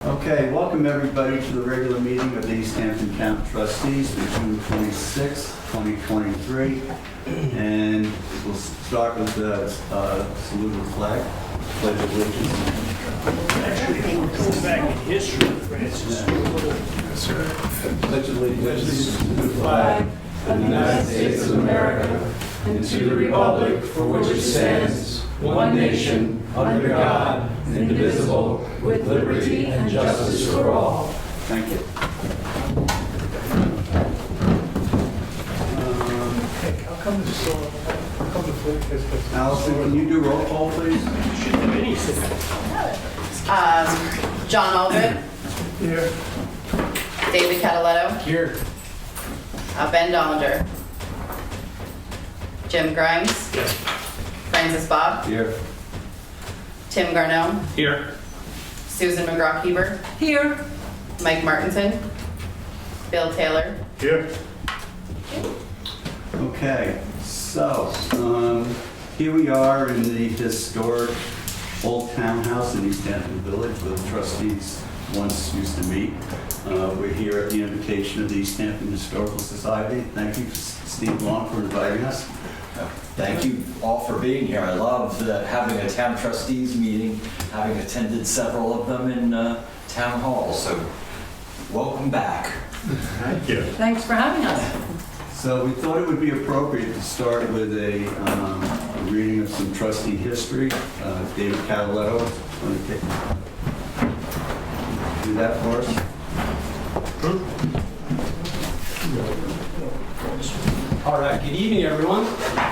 Okay, welcome everybody to the regular meeting of the East Hampton Town Trustees for June 26, 2023. And we'll start with the salute of the flag, pledge of allegiance. Actually, go back in history, Francis. Pledge of allegiance to the flag of the United States of America and to the republic for which it stands, one nation, under God, indivisible, with liberty and justice for all. Thank you. How come the flag has... Allison, can you do roll call, please? Shouldn't have anything. John Aldred, Here. David Cataletto, Here. Ben Dollinger, Jim Grimes, Yes. Francis Bob, Here. Tim Garneau, Here. Susan McGraw-Heber, Here. Mike Martinson, Bill Taylor. Here. Okay, so here we are in the historic old townhouse in East Hampton Village where the trustees once used to meet. We're here at the invitation of the East Hampton Historical Society. Thank you, Steve Long, for inviting us. Thank you all for being here. I love having a town trustees meeting, having attended several of them in town hall. So welcome back. Thank you. Thanks for having us. So we thought it would be appropriate to start with a reading of some trustee history. David Cataletto is going to do that for us. All right, good evening, everyone.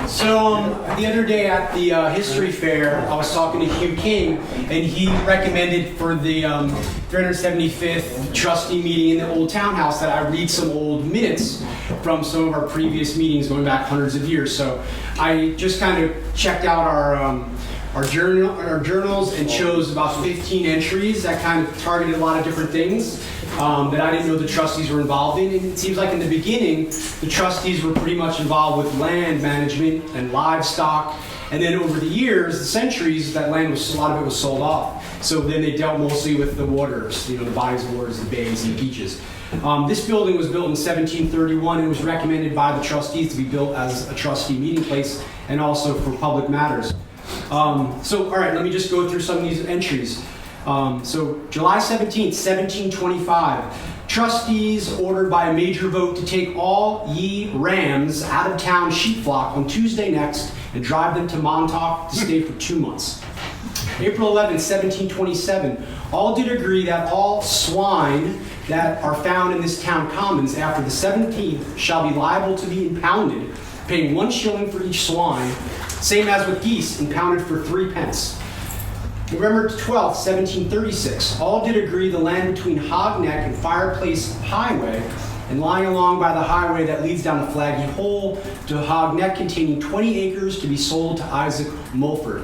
So the other day at the history fair, I was talking to Hugh King, and he recommended for the 375th trustee meeting in the old townhouse that I read some old minutes from some of our previous meetings going back hundreds of years. So I just kind of checked out our journals and chose about 15 entries that kind of targeted a lot of different things that I didn't know the trustees were involved in. And it seems like in the beginning, the trustees were pretty much involved with land management and livestock. And then over the years, the centuries, that land was, a lot of it was sold off. So then they dealt mostly with the waters, the bodies of waters, the bays and the beaches. This building was built in 1731 and was recommended by the trustees to be built as a trustee meeting place and also for public matters. All right, let me just go through some of these entries. So July 17th, 1725, trustees ordered by a major vote to take all ye rams out of town sheep flock on Tuesday next and drive them to Montauk to stay for 2 months. April 11th, 1727, all did agree that all swine that are found in this town commons after the 17th shall be liable to be impounded, paying 1 shilling for each swine, same as with geese, impounded for 3 pence. November 12th, 1736, all did agree the land between Hog Neck and Fireplace Highway and lying along by the highway that leads down to Flaggy Hole to Hog Neck containing 20 acres to be sold to Isaac Mulford.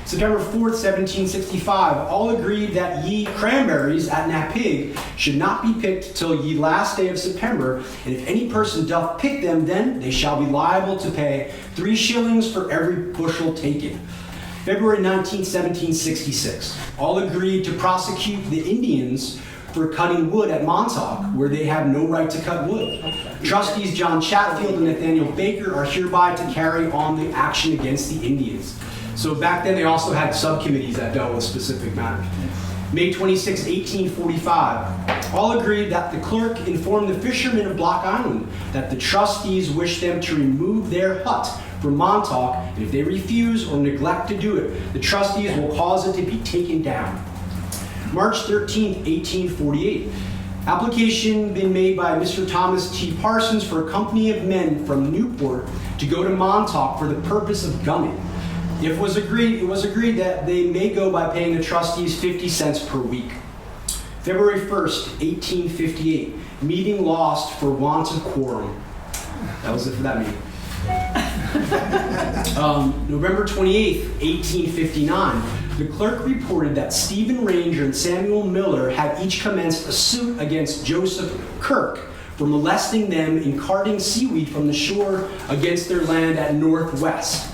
September 4th, 1765, all agreed that ye cranberries at Napeague should not be picked till ye last day of September, and if any person doth pick them, then they shall be liable to pay 3 shillings for every bushel taken. February 19th, 1766, all agreed to prosecute the Indians for cutting wood at Montauk, where they have no right to cut wood. Trustees John Chatfield and Nathaniel Baker are hereby to carry on the action against the Indians. So back then they also had subcommittees that dealt with specific matters. May 26, 1845, all agreed that the clerk informed the fishermen of Block Island that the trustees wish them to remove their hut from Montauk, and if they refuse or neglect to do it, the trustees will cause it to be taken down. March 13, 1848, application been made by Mr. Thomas T. Parsons for a company of men from Newport to go to Montauk for the purpose of gumming. It was agreed that they may go by paying the trustees 50 cents per week. February 1st, 1858, meeting lost for want of quorum. That was it for that meeting. November 28th, 1859, the clerk reported that Stephen Ranger and Samuel Miller had each commenced a suit against Joseph Kirk for molesting them in carting seaweed from the shore against their land at Northwest.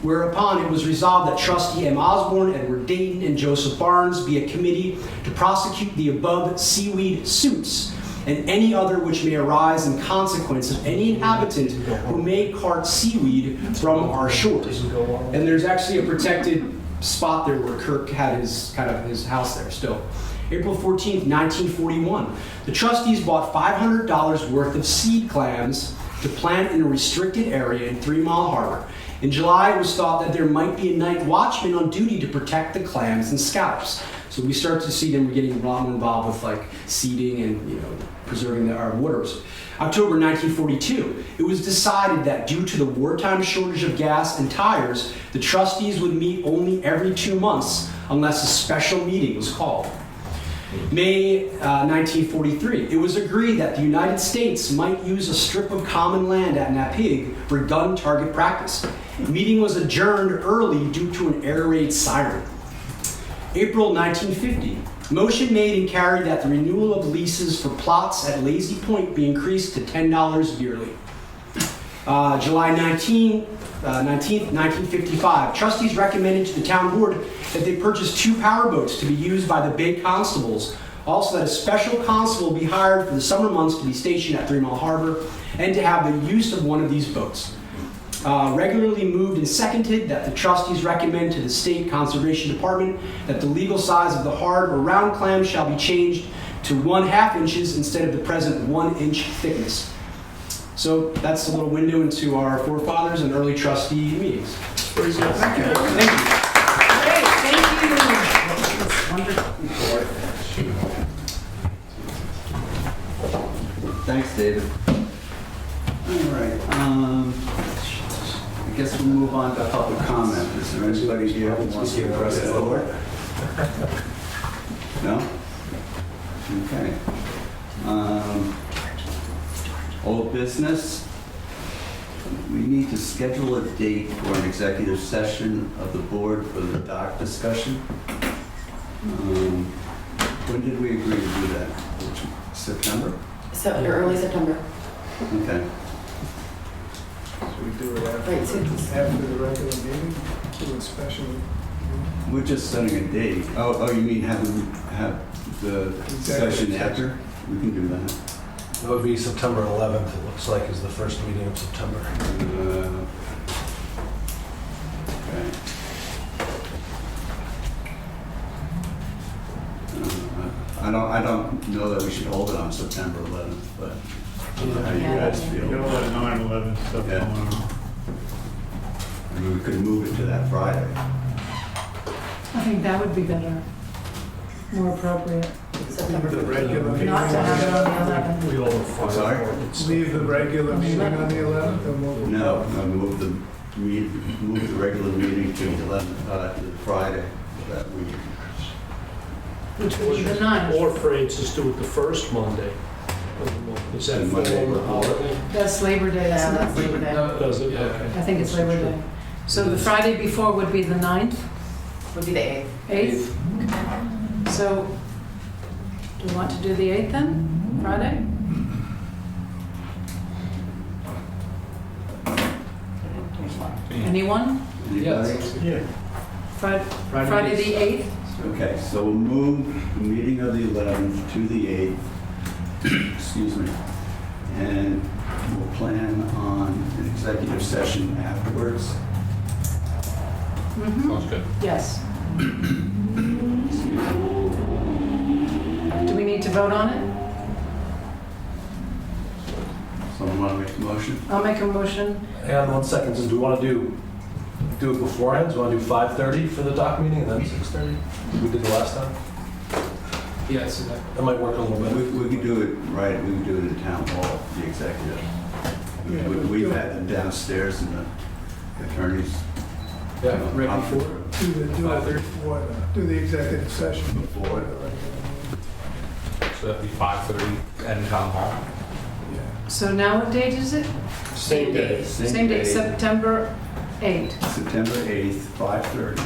Whereupon it was resolved that Trustee M. Osborne, Edward Dayton, and Joseph Barnes be a committee to prosecute the above seaweed suits and any other which may arise in consequence of any inhabitant who may cart seaweed from our shores. And there's actually a protected spot there where Kirk had his house there still. April 14th, 1941. The trustees bought $500 worth of seed clams to plant in a restricted area in 3 Mile Harbor. In July, it was thought that there might be a night watchman on duty to protect the clams and scallops. So we start to see them getting a lot more involved with like seeding and preserving our waters. October 1942, it was decided that due to the wartime shortage of gas and tires, the trustees would meet only every 2 months unless a special meeting was called. May 1943, it was agreed that the United States might use a strip of common land at Napeague for gun target practice. The meeting was adjourned early due to an air raid siren. April 1950, motion made and carried that the renewal of leases for plots at Lazy Point be increased to $10 yearly. July 19th, 1955, trustees recommended to the town board that they purchase 2 powerboats to be used by the Bay Constables. Also, that a special constable be hired for the summer months to be stationed at 3 Mile Harbor and to have the use of one of these boats. Regularly moved and seconded that the trustees recommend to the State Conservation Department that the legal size of the hard or round clam shall be changed to 1/2 inches instead of the present 1 inch thickness. So that's a little window into our forefathers and early trustee meetings. Very good. Thank you. Great, thank you. Thanks, David. All right. I guess we'll move on to public comment. Is there anybody here who wants to address the board? No? Okay. Old business. We need to schedule a date for an executive session of the board for the dock discussion. When did we agree to do that? September? So early September. Okay. So we do it Right, so- after the regular meeting, do a special. We're just setting a date. Oh, you mean have the session after? We can do that. It would be September 11th, it looks like, is the first meeting of September. Okay. I don't know that we should hold it on September 11th, but I don't know how you guys You feel. got a lot of 9/11 stuff Yeah. going on. I mean, we could move it to that Friday. I think that would be better, more appropriate, September. The regular meeting. not to have it on the 11th. I'm sorry? Leave the regular meeting on the 11th and we'll. No, move the regular meeting to the 11th, to the Friday of that week. Which would be the 9th. Or Francis, do it the first Monday of the month. Is that Monday. fall on the holiday? That's Labor Day, Yeah, isn't that's it? Labor Day. Does it? Yeah. Okay. I think it's Labor Day. So the Friday before would be the 9th, Would be the 8th. 8th? So, do you want to do the 8th then, Friday? Anyone? Anybody? Yeah. Friday the 8th? Okay, so we'll move the meeting of the 11th to the 8th, excuse me, and we'll plan on an executive session afterwards. Mm-hmm. good. Yes. Do we need to vote on it? Someone want to make a motion? I'll make a motion. Hang on 1 second, do we want to do it beforehand? Do we want to do 5:30 for the dock meeting and then 6:30? We did the last time? Yes. That might work a little bit. We could do it, right, we could do it in town hall, the executive. Yeah, We've had them downstairs and the attorneys. Yeah. Right before? Do the executive session Before. before the regular meeting. So that'd be 5:30 and town hall. Yeah. So now what date is it? Same day. Same date, September 8th. September 8th, 5:30.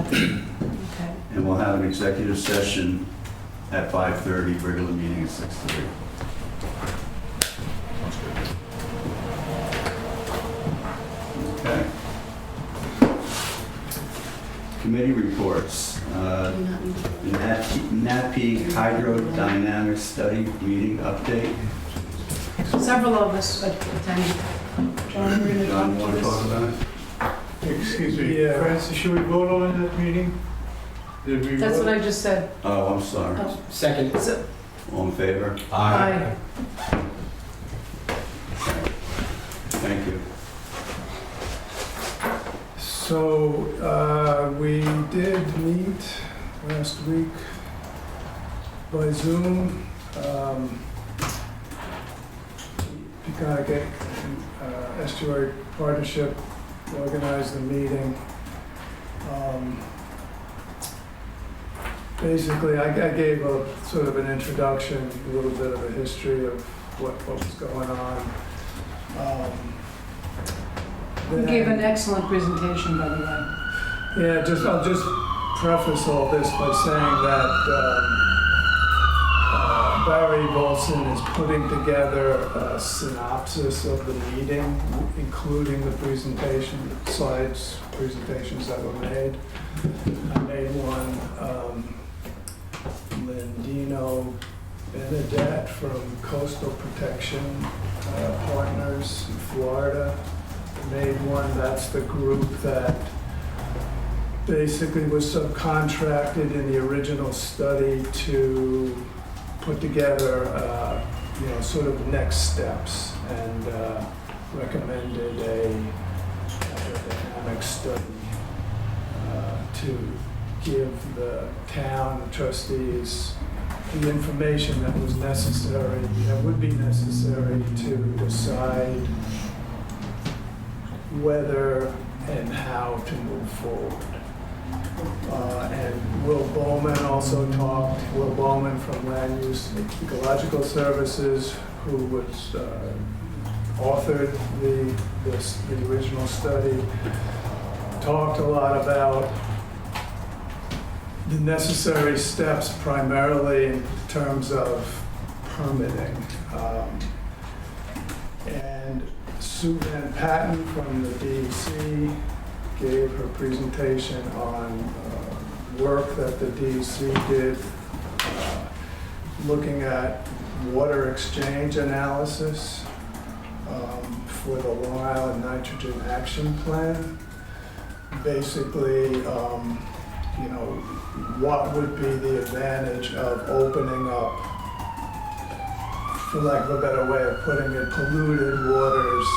Okay. And we'll have an executive session at 5:30, regular meeting at 6:30. Okay. Committee reports. Napeague Hydrodynamic Study meeting update. Several of us attended. John, you're going to John, you talk want to to talk this? about it? Excuse me, Francis, should we vote on that meeting? Did we That's vote? what I just said. Oh, I'm sorry. Oh, Second. so- All in favor? Aye. Thank you. So, we did meet last week by Zoom. To kind of get Estuary Partnership organized the meeting. Basically, I gave a sort of an introduction, a little bit of a history of what was going on. You gave an excellent presentation, by the way. Yeah, I'll just preface all this by saying that Barry Volson is putting together a synopsis of the meeting, including the presentations that were made. I made one. Lindino Benedette from Coastal Protection Partners in Florida made one. That's the group that basically was subcontracted in the original study to put together, sort of next steps, and recommended a hydrodynamic study to give the town, the trustees, the information that was necessary, that would be necessary to decide whether and how to move forward. And Will Bowman also talked, Will Bowman from Land Use Ecological Services, who was authored the original study, talked a lot about the necessary steps, primarily in terms of permitting. And Sue Van Patten from the DEC gave her presentation on work that the DEC did looking at water exchange analysis for the Long Island Nitrogen Action Plan. Basically, what would be the advantage of opening up, for lack of a better way of putting it, polluted waters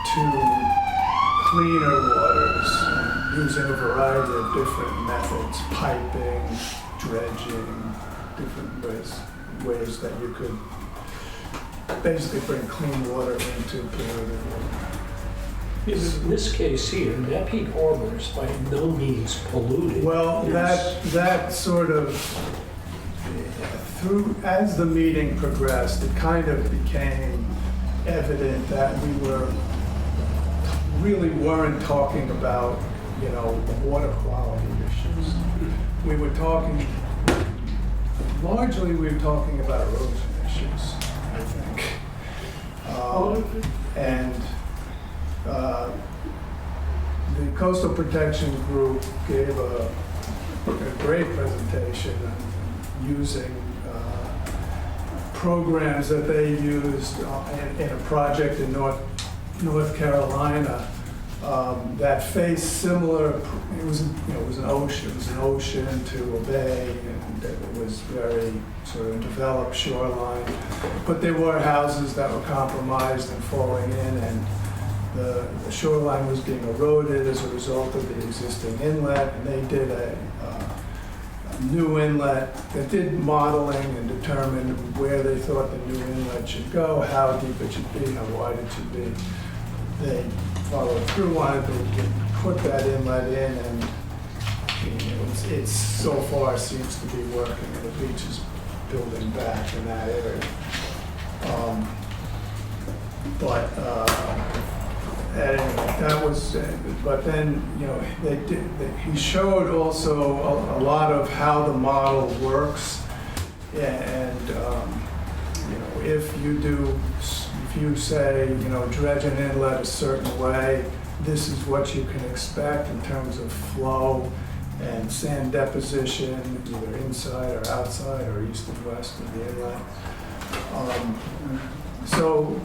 to cleaner waters using a variety of different methods, piping, dredging, different ways that you could basically bring clean water into polluted water. In this case here, Napeague Harbor is by no means polluted. Well, that sort of, as the meeting progressed, it kind of became evident that we really weren't talking about, water quality issues. We were talking about erosion issues, I think. And the Coastal Protection Group gave a great presentation using programs that they used in a project in North Carolina that faced similar. It was an ocean. It was an ocean to a bay, and it was very sort of developed shoreline. But there were houses that were compromised and falling in, and the shoreline was being eroded as a result of the existing inlet, and they did a new inlet that did modeling and determined where they thought the new inlet should go, how deep it should be, how wide it should be. They followed through on it, they put that inlet in, and it so far seems to be working, and the beach is building back in that area. Anyway, that was, but then, he showed also a lot of how the model works, and, if you say, dredge an inlet a certain way, this is what you can expect in terms of flow, and sand deposition, either inside or outside or east and west of the inlet. So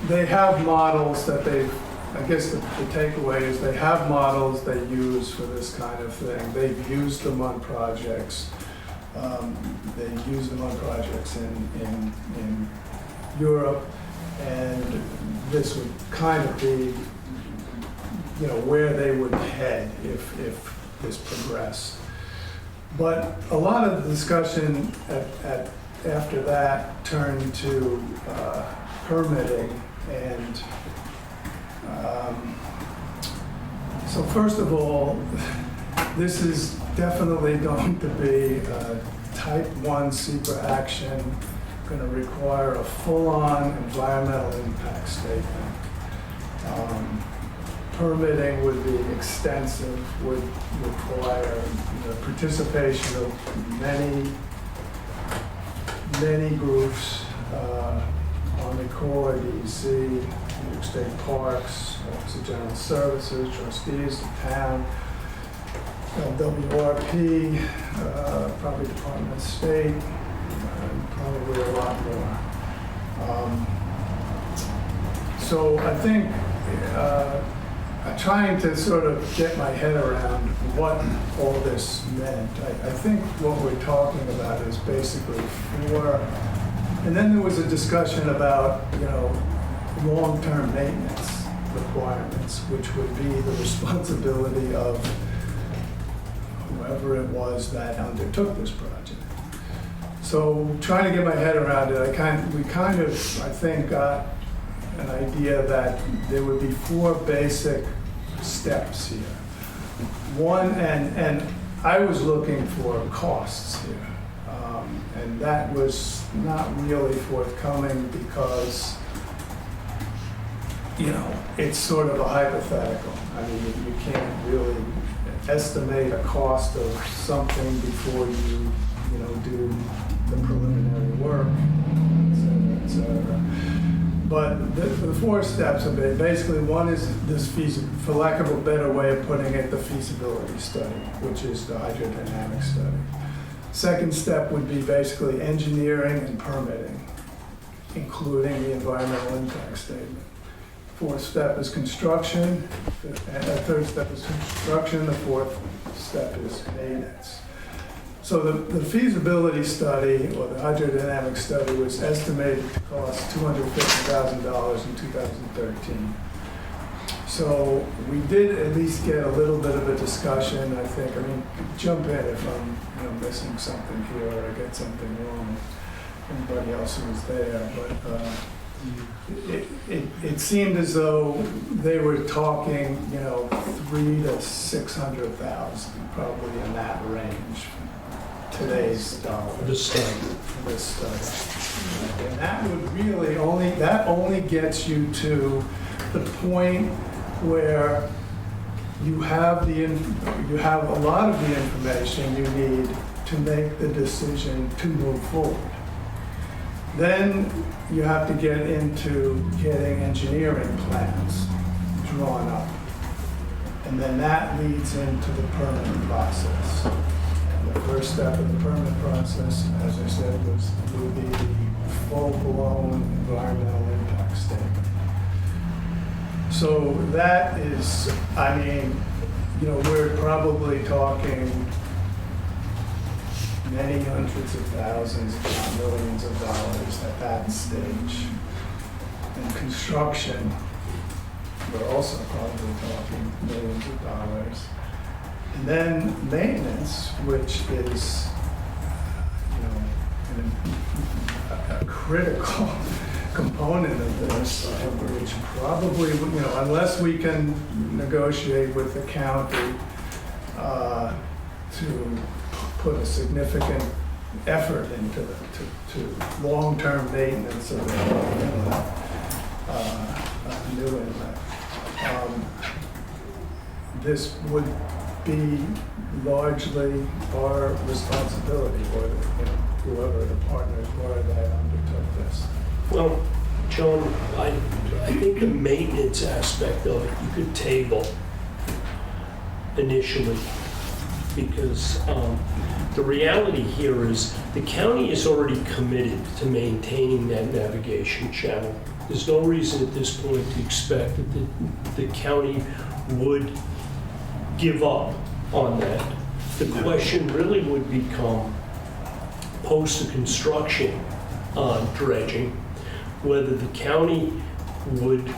they have models that I guess the takeaway is they have models they use for this kind of thing. They've used them on projects. They've used them on projects in Europe, and this would kind of be, where they would head if this progressed. But a lot of the discussion after that turned to permitting, and so first of all, this is definitely going to be a type 1 secret action, going to require a full-on environmental impact statement. Permitting would be extensive, would require the participation of many groups, Army Corps, DEC, New York State Parks, Office of General Services, trustees, the town, WRP, probably Department of State, probably a lot more. So I think I'm trying to sort of get my head around what all this meant. I think what we're talking about is basically and then there was a discussion about, long-term maintenance requirements, which would be the responsibility of whoever it was that undertook this project. So trying to get my head around it, we kind of, I think, got an idea that there would be 4 basic steps here. One, and I was looking for costs here, and that was not really forthcoming because, it's sort of a hypothetical. I mean, you can't really estimate a cost of something before you do the preliminary work, et cetera. But the 4 steps of it, basically one is this for lack of a better way of putting it, the feasibility study, which is the hydrodynamic study. Second step would be basically engineering and permitting, including the environmental impact statement. 4th step is construction. The 3rd step is construction. The 4th step is maintenance. So the feasibility study, or the hydrodynamic study, was estimated to cost $250,000 in 2013. So we did at least get a little bit of a discussion, I think. I mean, jump in if I'm missing something here or I get something wrong. Anybody else who was there, but it seemed as though they were talking, $300,000 to $600,000, probably in that range. Today's dollars. For this study. For this study. And that would really only gets you to the point where you have a lot of the information you need to make the decision to move forward. Then you have to get into getting engineering plans drawn up. And then that leads into the permitting process. The first step of the permit process, as I said, would be the full-blown environmental impact statement. So that is, we're probably talking many hundreds of thousands, if not millions of dollars at that stage. And construction, we're also probably talking millions of dollars. And then maintenance, which is, a critical component of this, which probably, unless we can negotiate with the county to put a significant effort into to long-term maintenance of the new inlet, this would be largely our responsibility, or whoever the partners were that undertook this. Well, John, I think the maintenance aspect of it, you could table initially. because the reality here is the county is already committed to maintaining that navigation channel. There's no reason at this point to expect that the county would give up on that. The question really would become, post the construction dredging, whether the county would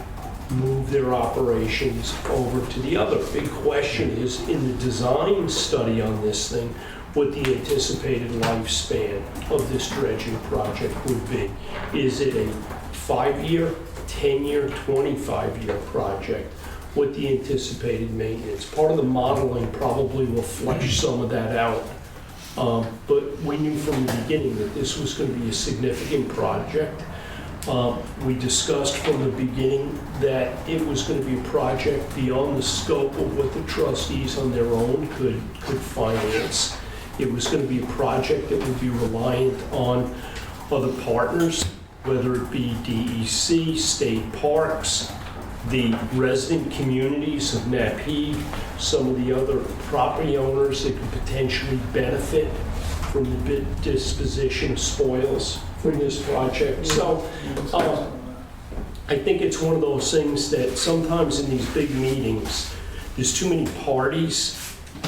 move their operations over to the other. Big question is, in the design study on this thing, what the anticipated lifespan of this dredging project would be. Is it a 5-year, 10-year, 25-year project? What the anticipated maintenance. Part of the modeling probably will flesh some of that out. But we knew from the beginning that this was going to be a significant project. We discussed from the beginning that it was going to be a project beyond the scope of what the trustees on their own could finance. It was going to be a project that would be reliant on other partners, whether it be DEC, state parks, the resident communities of Napeague, some of the other property owners that could potentially benefit from the disposition of spoils from this project. So I think it's one of those things that sometimes in these big meetings, there's too many parties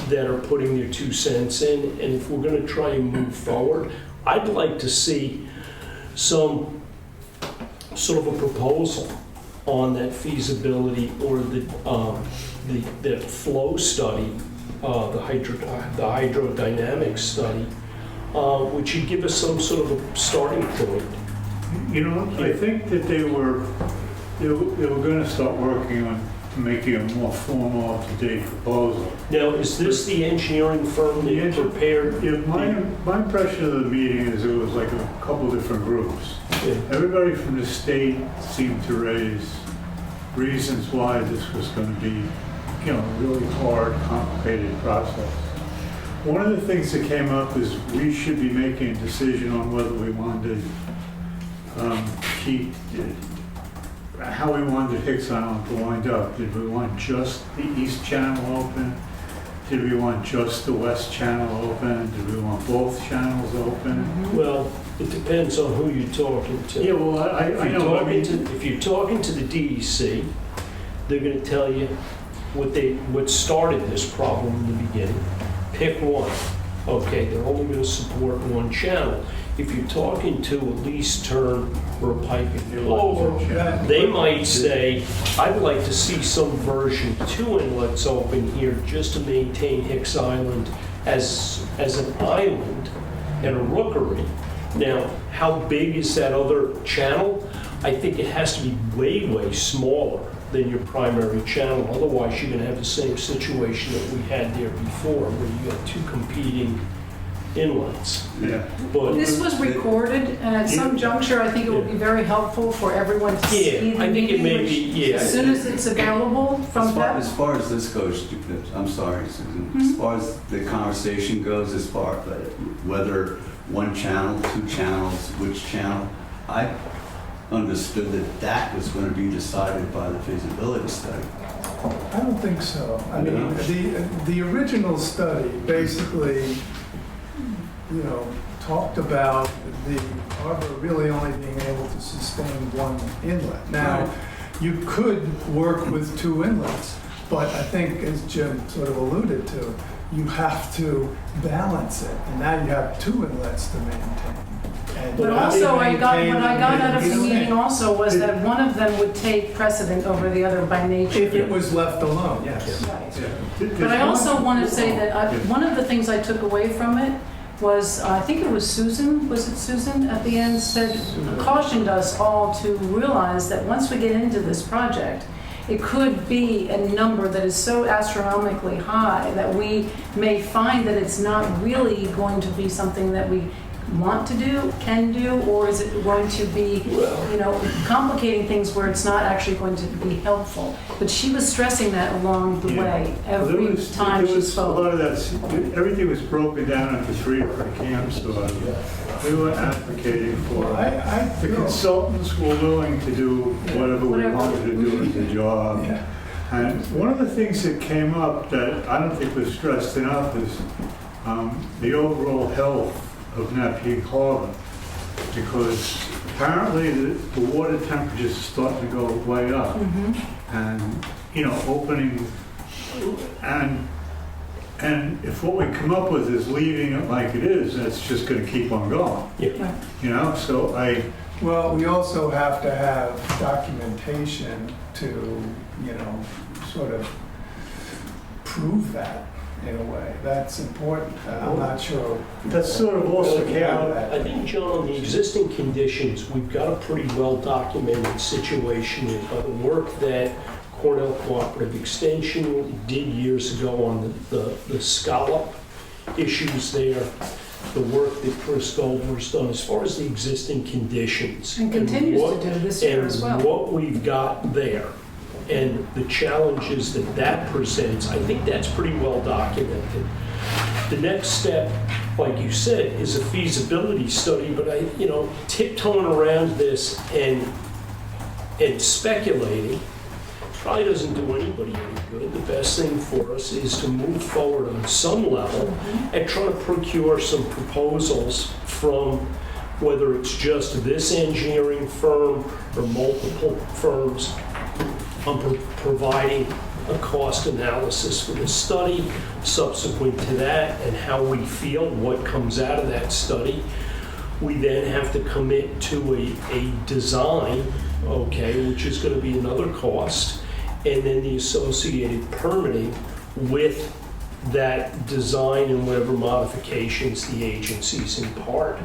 that are putting their 2 cents in, and if we're going to try and move forward, I'd like to see some sort of a proposal on that feasibility or the flow study, the hydrodynamic study, which would give us some sort of a starting point. You know, I think that they were going to start working on making a more formal, up-to-date proposal. Now, is this the engineering firm that prepared? Yeah, my impression of the meeting is it was like a couple different groups. Yeah. Everybody from the state seemed to raise reasons why this was going to be, you know, a really hard, complicated process. One of the things that came up is we should be making a decision on whether we wanted to keep how we wanted Hicks Island to wind up. Did we want just the east channel open? Did we want just the west channel open? Did we want both channels open? Well, it depends on who you're talking to. Yeah, well, I know. If you're talking to the DEC, they're going to tell you what started this problem in the beginning. Pick one. Okay, they're only going to support one channel. If you're talking to a lease turn or a piping over, they might say, I'd like to see some version 2 inlets open here just to maintain Hicks Island as an island and a rookery. Now, how big is that other channel? I think it has to be way, way smaller than your primary channel. Otherwise, you're going to have the same situation that we had there before, where you got 2 competing inlets. Yeah. But This was recorded, and at some juncture, I think it would be very helpful for everyone to see the I think it meeting, may which, be, yeah. as soon as it's available from them. As far as this goes, I'm sorry, Susan, as far as the conversation goes, as far whether one channel, 2 channels, which channel, I understood that was going to be decided by the feasibility study. I don't think so. I mean, the original study basically, you know, talked about the harbor really only being able to sustain one inlet. Now, you could work with 2 inlets, but I think, as Jim sort of alluded to, you have to balance it, and now you have 2 inlets to maintain. And But how they also, what I got maintain out of the them, meeting also was that one of them would take precedent over the other by nature. if it was left alone, yes. Right. But I also want to say that one of the things I took away from it was, I think it was Susan, at the end, cautioned us all to realize that once we get into this project, it could be a number that is so astronomically high that we may find that it's not really going to be something that we want to do, can do, or is it going to be, you know, complicating things where it's not actually going to be helpful. But she was stressing that along the way every time she spoke. A lot of that, everything was broken down into 3 different camps. So we were advocating for the consultants were willing to do whatever we wanted to do as a job. And one of the things that came up that I don't think was stressed enough is the overall health of Napeague Harbor, because apparently the water temperatures are starting to go way up. And, you know, opening, and if what we come up with is leaving it like it is, that's just going to keep on going. Yeah. You know, so Well, we also have to have documentation to, you know, sort of prove that in a way. That's important. I'm not sure. that's sort of also came Yeah. out. I think, John, on the existing conditions, we've got a pretty well-documented situation by the work that Cornell Cooperative Extension did years ago on the scallop issues there, the work that Chris Goldberg's done as far as the existing conditions. And continues to do this year as well. And what we've got there, and the challenges that that presents, I think that's pretty well documented. The next step, like you said, is a feasibility study, but tiptoeing around this and speculating probably doesn't do anybody any good. The best thing for us is to move forward on some level and try to procure some proposals from, whether it's just this engineering firm or multiple firms, on providing a cost analysis for the study, subsequent to that, and how we feel, what comes out of that study. We then have to commit to a design, okay, which is going to be another cost, and then the associated permitting with that design and whatever modifications the agencies impart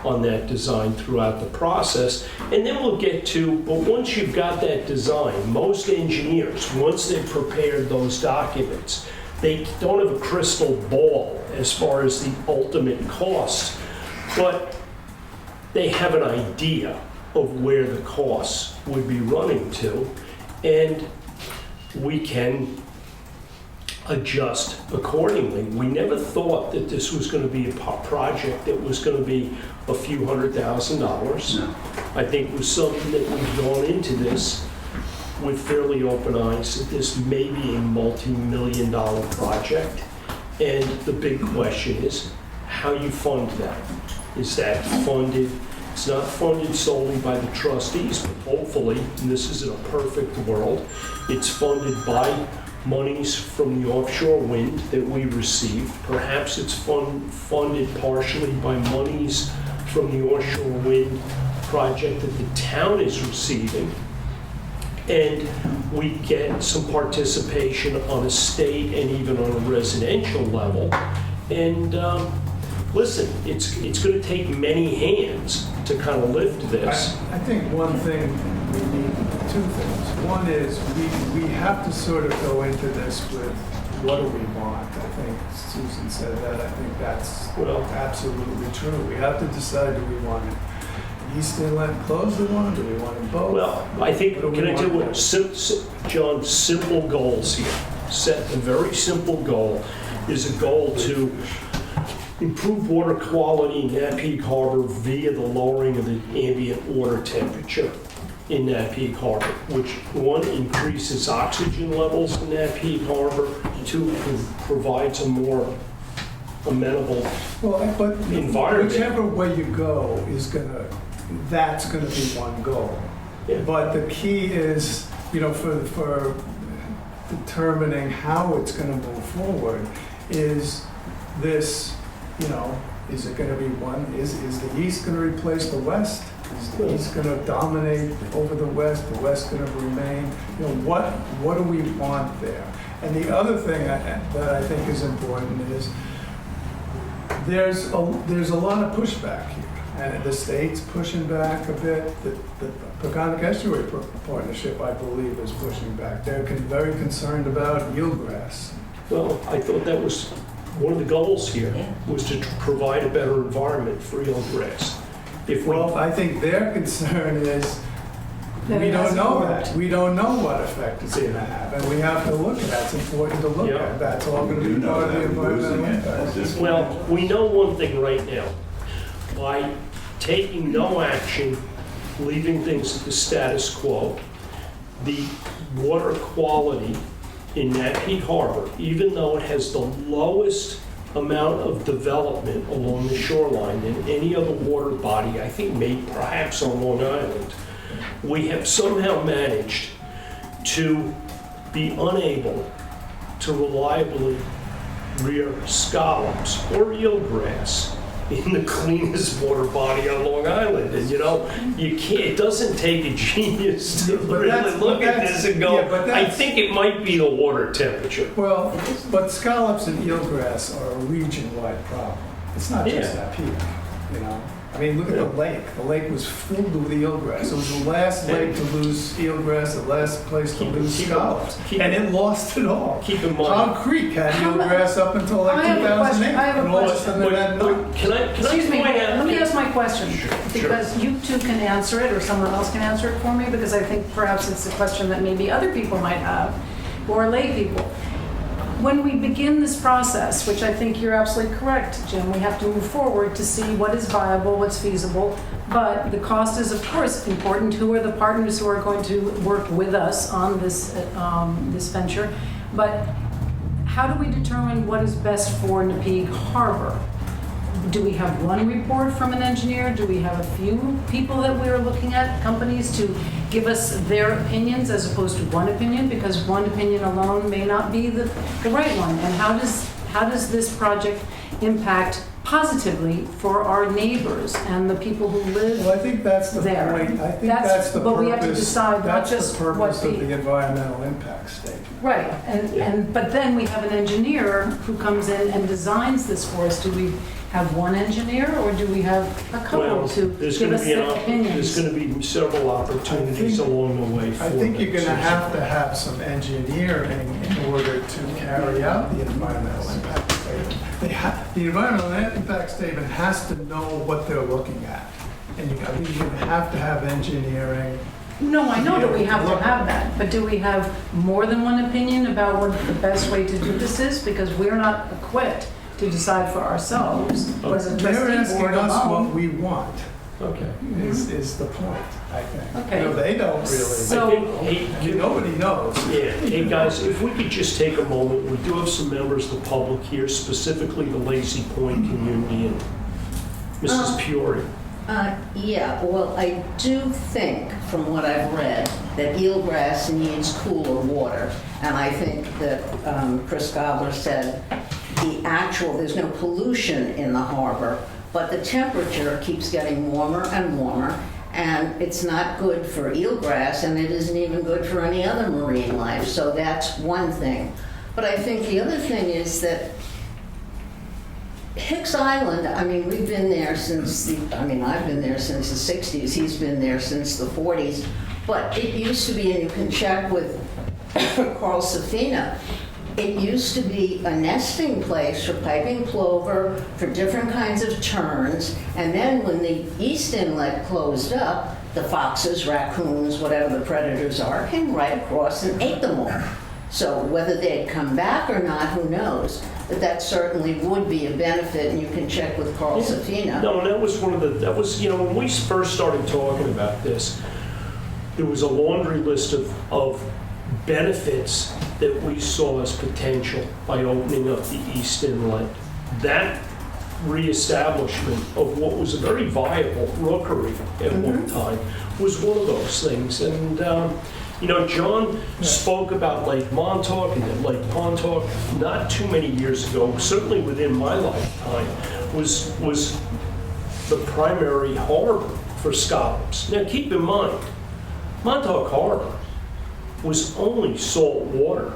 on that design throughout the process. And then we'll get to, but once you've got that design, most engineers, once they've prepared those documents, they don't have a crystal ball as far as the ultimate cost, but they have an idea of where the costs would be running to, and we can adjust accordingly. We never thought that this was going to be a project that was going to be a few $100,000. No. I think it was something that we've gone into this with fairly open eyes, that this may be a multi-million-dollar project. And the big question is how you fund that. Is that funded? It's not funded solely by the trustees, but hopefully, and this is in a perfect world, it's funded by monies from the offshore wind that we receive. Perhaps it's funded partially by monies from the offshore wind project that the town is receiving. And we get some participation on a state and even on a residential level. And listen, it's going to take many hands to kind of lift this. I think one thing, we need two things. One is we have to sort of go into this with what do we want. I think Susan said that. I think that's absolutely true. We have to decide, do we want an East Inlet closed one? Do we want them both? Well, I think, can I tell you what, John, simple goals here. Set a very simple goal, is a goal to improve water quality in Napeague Harbor via the lowering of the ambient water temperature in Napeague Harbor, which, one, increases oxygen levels in Napeague Harbor, two, provides a more amenable environment. Whichever way you go that's gonna be one goal. Yeah. But the key is, for determining how it's gonna move forward is this, is it gonna be one, is the East gonna replace the West? Is the East gonna dominate over the West gonna remain? What do we want there? And the other thing that I think is important is there's a lot of pushback here. And the state's pushing back a bit. The Peconic Estuary Partnership, I believe, is pushing back. They're very concerned about eelgrass. Well, I thought that was one of the goals here, was to provide a better environment for eelgrass. I think their concern is we don't know that. We don't know what effect it's going to have, and we have to look at that. It's important to look at. That's all going to be part of the environmental impact. Well, we know one thing right now. By taking no action, leaving things at the status quo, the water quality in Napeague Harbor, even though it has the lowest amount of development along the shoreline than any other water body, I think maybe perhaps on Long Island, we have somehow managed to be unable to reliably rear scallops or eelgrass in the cleanest water body on Long Island. And you can't, it doesn't take a genius to really look at this and go, I think it might be the water temperature. Well, but scallops and eelgrass are a region-wide problem. It's not just Yeah. Napeague, I mean, look at the lake. The lake was filled with eelgrass. It was the last lake to lose eelgrass, the last place to lose scallops. And it lost it all. Keep in mind. Hog Creek had eelgrass up until like I have a 2008. question. I have a and all of a question. sudden it had none. Can I Excuse me, point out? let me ask my question, Sure. because you two can answer it, or someone else can answer it for me, because I think perhaps it's a question that maybe other people might have, or lay people. When we begin this process, which I think you're absolutely correct, Jim, we have to move forward to see what is viable, what's feasible, but the cost is, of course, important. Who are the partners who are going to work with us on this, this venture? But how do we determine what is best for Napeague Harbor? Do we have one report from an engineer? Do we have a few people that we're looking at, companies, to give us their opinions as opposed to one opinion? Because one opinion alone may not be the right one. And how does this project impact positively for our neighbors and the people who live Well, I think that's the there? point. I think that's the purpose. But we have to decide not That's just the what purpose of the environmental impact statement. Right, but then we have an engineer who comes in and designs this for us. Do we have one engineer, or do we have a couple Well, to there's give going us to be their opinions? there's going to be several opportunities along the way for I think you're going to that. have to have some engineering in order to carry out the environmental impact statement. The environmental impact statement has to know what they're looking at. And I think you're going to have engineering. No, I know that we have to Look. have that, but do we have more than one opinion about what the best way to do this is? Because we're not equipped to decide for ourselves as a They're trustee asking board us what alone. we want, Okay. is the point, I think. Okay. They don't really. So- I think, hey, Nobody knows. yeah, hey guys, if we could just take a moment, we do have some members of the public here, specifically the Lazy Point community and Mrs. Peoria. Yeah, well, I do think, from what I've read, that eelgrass needs cooler water. And I think that Chris Gobler said there's no pollution in the harbor, but the temperature keeps getting warmer and warmer, and it's not good for eelgrass, and it isn't even good for any other marine life. So that's one thing. But I think the other thing is that Hicks Island, I mean, we've been there since I've been there since the 60s, he's been there since the 40s, but it used to be, and you can check with Carl Safina, it used to be a nesting place for piping plover, for different kinds of terns, and then when the East Inlet closed up, the foxes, raccoons, whatever the predators are, came right across and ate them all. So whether they'd come back or not, who knows? But that certainly would be a benefit, and you can check with Carl Safina. No, and that was when we first started talking about this, there was a laundry list of benefits that we saw as potential by opening up the East Inlet. That reestablishment of what was a very viable rookery at one time was one of those things. And John spoke about Lake Montauk and then Lake Pontoc not too many years ago, certainly within my lifetime, was the primary harbor for scallops. Now keep in mind, Montauk Harbor was only salt water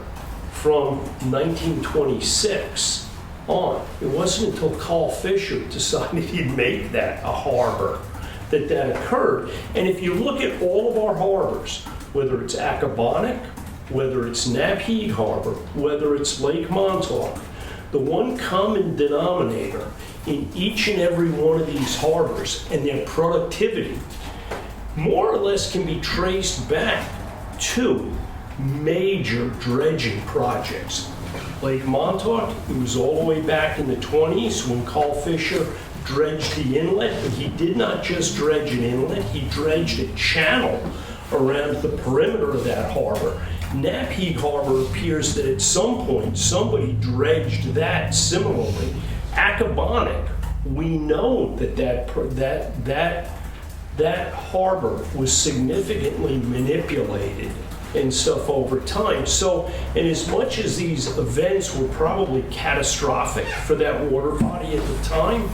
from 1926 on. It wasn't until Carl Fisher decided he'd make that a harbor that occurred. And if you look at all of our harbors, whether it's Accabonac, whether it's Napeague Harbor, whether it's Lake Montauk, the one common denominator in each and every one of these harbors and their productivity more or less can be traced back to major dredging projects. Lake Montauk, it was all the way back in the 20s when Carl Fisher dredged the inlet, but he did not just dredge an inlet, he dredged a channel around the perimeter of that harbor. Napeague Harbor appears that at some point somebody dredged that similarly. Accabonac, we know that harbor was significantly manipulated and stuff over time. So, and as much as these events were probably catastrophic for that water body at the time,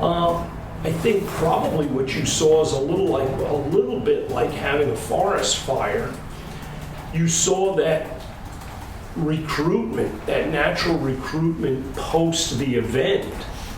I think probably what you saw is a little bit like having a forest fire. You saw that recruitment, that natural recruitment post the event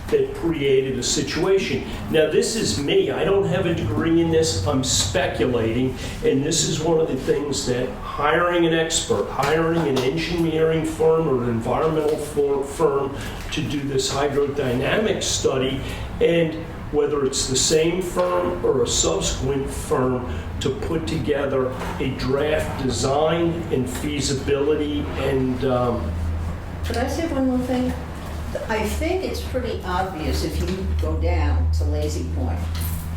that created a situation. Now, this is me. I don't have a degree in this. I'm speculating, and this is one of the things that hiring an expert, hiring an engineering firm or an environmental firm to do this hydrodynamic study, and whether it's the same firm or a subsequent firm, to put together a draft design and feasibility and... Could I say one more thing? I think it's pretty obvious if you go down to Lazy Point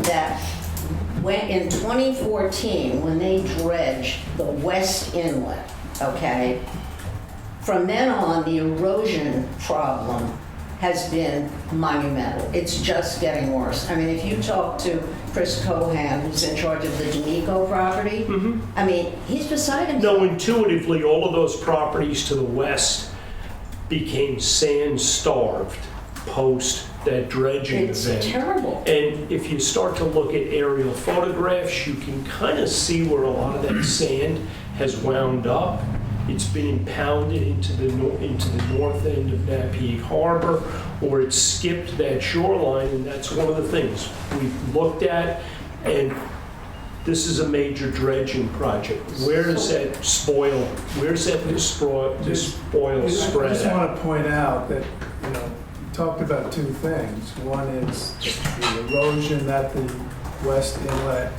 that when in 2014, when they dredged the West Inlet, okay, from then on the erosion problem has been monumental. It's just getting worse. I mean, if you talk to Chris Cohan, who's in charge of the D'Amico property, I mean, he's beside himself. No, intuitively, all of those properties to the west became sand-starved post that dredging It's event. terrible. And if you start to look at aerial photographs, you can kind of see where a lot of that sand has wound up. It's been impounded into the north end of Napeague Harbor, or it's skipped that shoreline, and that's one of the things we've looked at. And this is a major dredging project. Where is that spoil? Where's that spoil I spread just at? want to point out that, you know, we talked about two things. One is the erosion that the West Inlet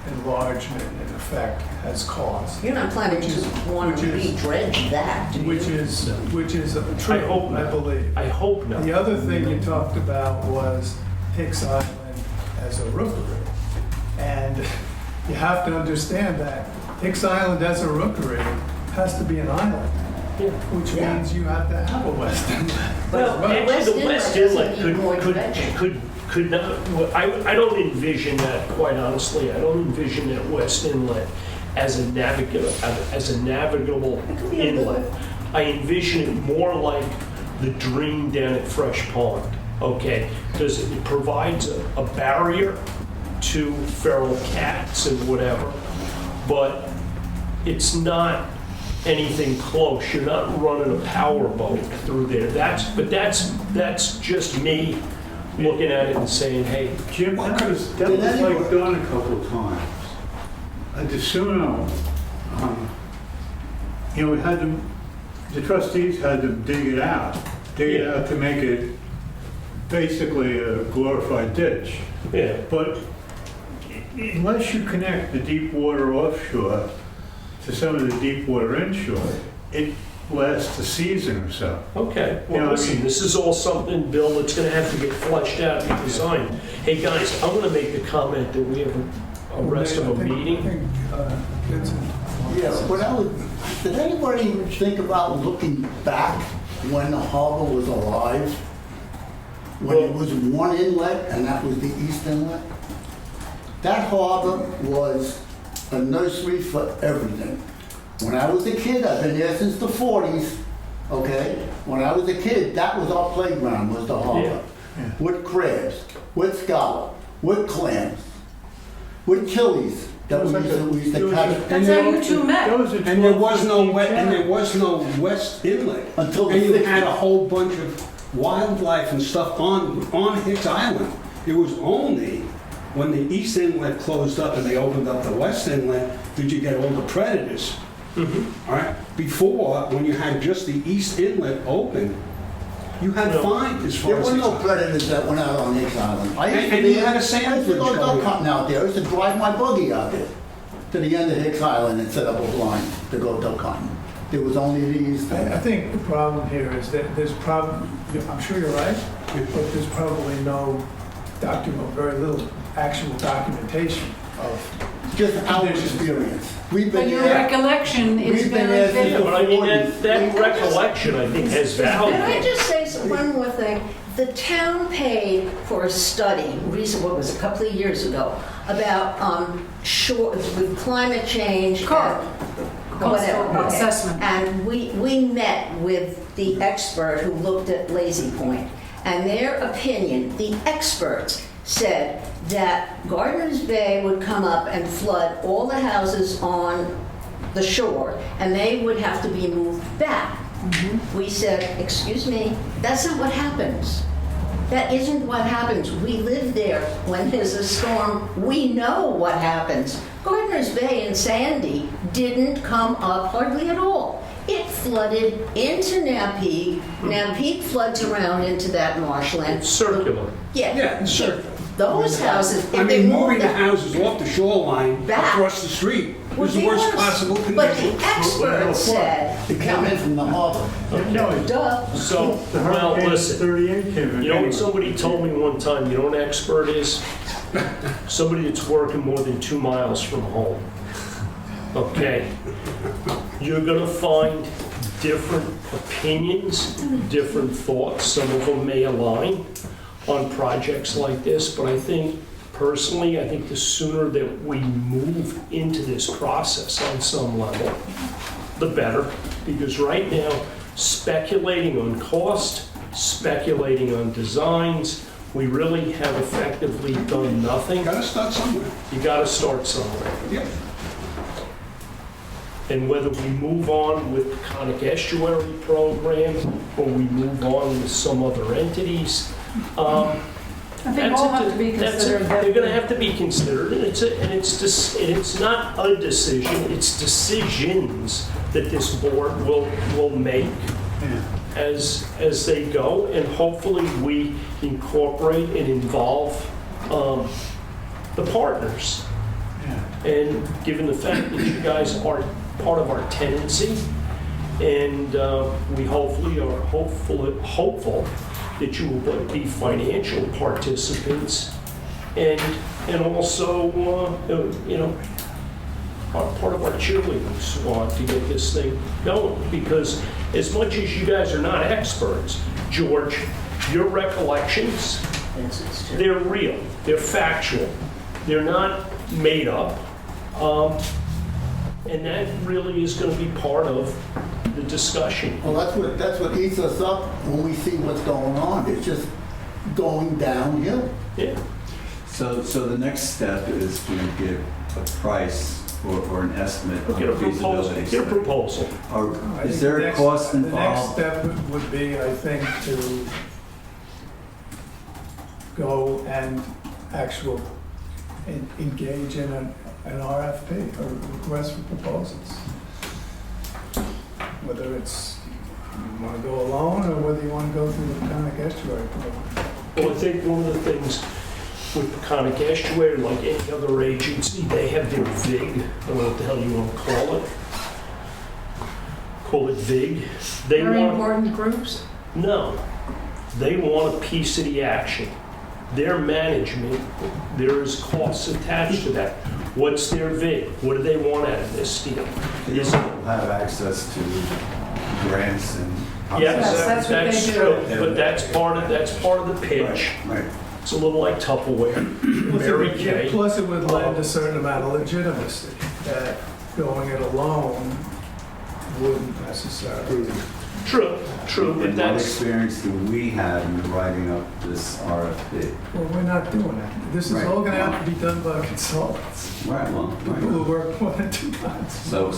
enlargement, in effect, has caused. You're not planning to want to re-dredge that, do you? Which is true, I hope not. I believe. I hope not. The other thing you talked about was Hicks Island as a rookery. And you have to understand that Hicks Island as a rookery has to be an island, which means you have to have a West Inlet. Well, But actually, the West Inlet doesn't need more dredging. could not, I don't envision that, quite honestly. I don't envision that West Inlet as a navigable inlet. I envision it more like the Dream down at Fresh Pond, okay? Because it provides a barrier to feral cats and whatever, but it's not anything close. You're not running a power boat through there. That's just me looking at it and saying, hey, Jim, that was like done a couple of times. At the Suno, you know, we had them, the trustees had to dig it out to make it basically a glorified ditch. yeah. But unless you connect the deep water offshore to some of the deep water inshore, it lasts a season or so. Okay, You know, well, I listen, mean- this is all something, Bill, that's gonna have to get fleshed out and designed. Hey, guys, I'm gonna make the comment that we have a rest of a meeting. Yeah, did anybody think about looking back when the harbor was alive? When it was one inlet, and that was the East Inlet? That harbor was a nursery for everything. When I was a kid, I've been there since the 40s, okay? When I was a kid, that was our playground, was the harbor. With crabs, with scallop, with clams, with chilies that we used to catch. That's how you two met. And there was no West Inlet Until the and you 60s. had a whole bunch of wildlife and stuff on Hicks Island. It was only when the East Inlet closed up and they opened up the West Inlet did you get all the predators. All right. Before, when you had just the East Inlet open, you had fine as far There as were no Hicks predators that went out on Hicks Island. I used to And be you had a I used to sand go bridge duck going hunting out there. I used to drive my buggy out there to the end of Hicks Island and set up a blind to go duck hunting. There was only the East I Inlet. think the problem here is that there's I'm sure you're right, but there's probably no very little actual documentation of just our experience. We've But been your there. recollection is We've been very there since Yeah, vivid. but I mean, that recollection, I think, has Can I value. just say one more thing? The town paid for a study, what was it, a couple of years ago, about shore, with climate change. Coastal Whatever. okay. assessment. And we met with the expert who looked at Lazy Point, and their opinion, the experts said that Gardner's Bay would come up and flood all the houses on the shore, and they would have to be moved back. We said, excuse me, that's not what happens. That isn't what happens. We live there. When there's a storm, we know what happens. Gardner's Bay and Sandy didn't come up hardly at all. It flooded into Napeague. Napeague floods around into that marshland. It's circular. Yeah, sure. Those houses, I if they mean, moving moved the houses off the shoreline Back. across the street would was the be worst worse. possible But condition. the experts said, It came in from the harbor. duh. So, The well, Hurricane listen, 38 came in. you know what somebody told me one time, you know what an expert is? Somebody that's working more than 2 miles from home. Okay? You're gonna find different opinions, different thoughts. Some of them may align on projects like this, but I think, personally, I think the sooner that we move into this process on some level, the better. Because right now, speculating on cost, speculating on designs, we really have effectively done nothing. Gotta start somewhere. You gotta start somewhere. Yeah. And whether we move on with the Conic Estuary program, or we move on with some other entities, I think all have to be considered. they're gonna have to be considered, and it's not a decision, it's decisions that this board will make as they go, and hopefully we incorporate and involve the partners. And given the fact that you guys are part of our tenancy, and we hopefully are hopeful that you will be financial participants, and also, are part of our cheerleading squad to get this thing going. Because as much as you guys are not experts, George, your recollections, they're real, they're factual, they're not made up. And that really is going to be part of the discussion. Well, that's what eats us up when we see what's going on. It's just going downhill. Yeah. So the next step is to get a price or an estimate on Get a the proposal. feasibility Get a study. proposal. Or I is think there the a cost The next involved? step would be, I think, to go and engage in an RFP, or request for proposals. Whether it's, you want to go alone, or whether you want to go through the Conic Estuary program. Well, I think one of the things with the Conic Estuary, like any other agency, they have their VIG. I don't know what the hell you want to call it. Call it VIG. They Very want, important groups. no, they want a piece of the action. Their management, there is costs attached to that. What's their VIG? What do they want out of this deal? They Is also have access to grants and. Yes, Yes, that's what that's they do. true, but that's part of the pitch. Right. It's a little like Tupperware, Mary Kay. Plus, it would lend a certain amount of legitimacy, that going it alone wouldn't necessarily. True, And but what that's, experience do we have in writing up this RFP? Well, we're not doing it. This is Right. all gonna have to be done by consultants, Right, well, people who right. work more than 2 months. So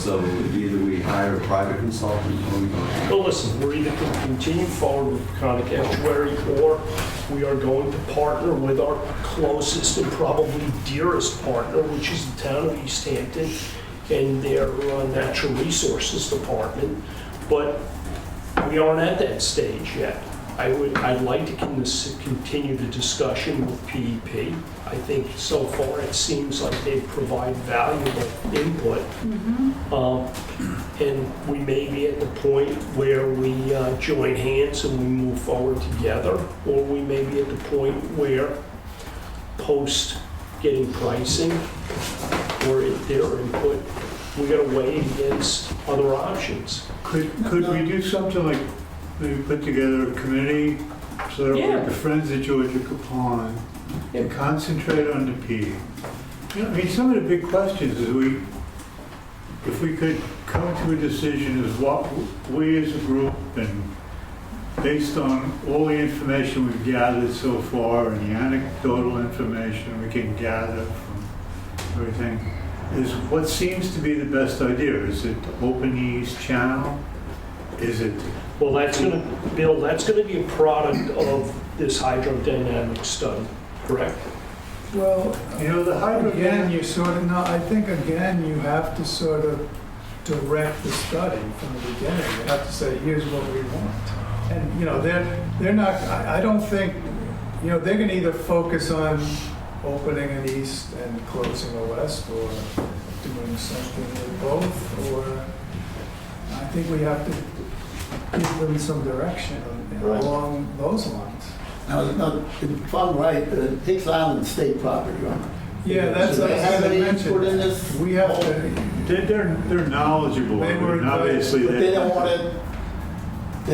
either we hire a private consultant or we go. well, listen, we're either going to continue forward with Conic Estuary, or we are going to partner with our closest and probably dearest partner, which is the town of East Hampton and their natural resources department. But we aren't at that stage yet. I'd like to continue the discussion with PEP. I think so far it seems like they provide valuable input. And we may be at the point where we join hands and we move forward together, or we may be at the point where, post getting pricing, or their input, we gotta weigh it against other options. Could we do something like maybe put together a committee so that Yeah. like the Friends of Georgia Capon and concentrate on Napeague? You know, I mean, some of the big questions is if we could come to a decision as what we as a group and based on all the information we've gathered so far and the anecdotal information we can gather from everything, is what seems to be the best idea. Is it to open the East Channel? Is it, Well, that's gonna, Bill, that's gonna be a product of this hydrodynamic study, correct? Well, you know, the again, hydrodynamic, you sort of, no, I think again, you have to sort of direct the study from the beginning. You have to say, here's what we want. And, you know, they're not, I don't think, you know, they're gonna either focus on opening an east and closing a west, or doing something with both, or I think we have to give them some direction Right. along those lines. Now, if I'm right, Hicks Island state property, right? Yeah, that's, Do they have any mentioned. input in this? We have to, they're knowledgeable, They were and obviously But they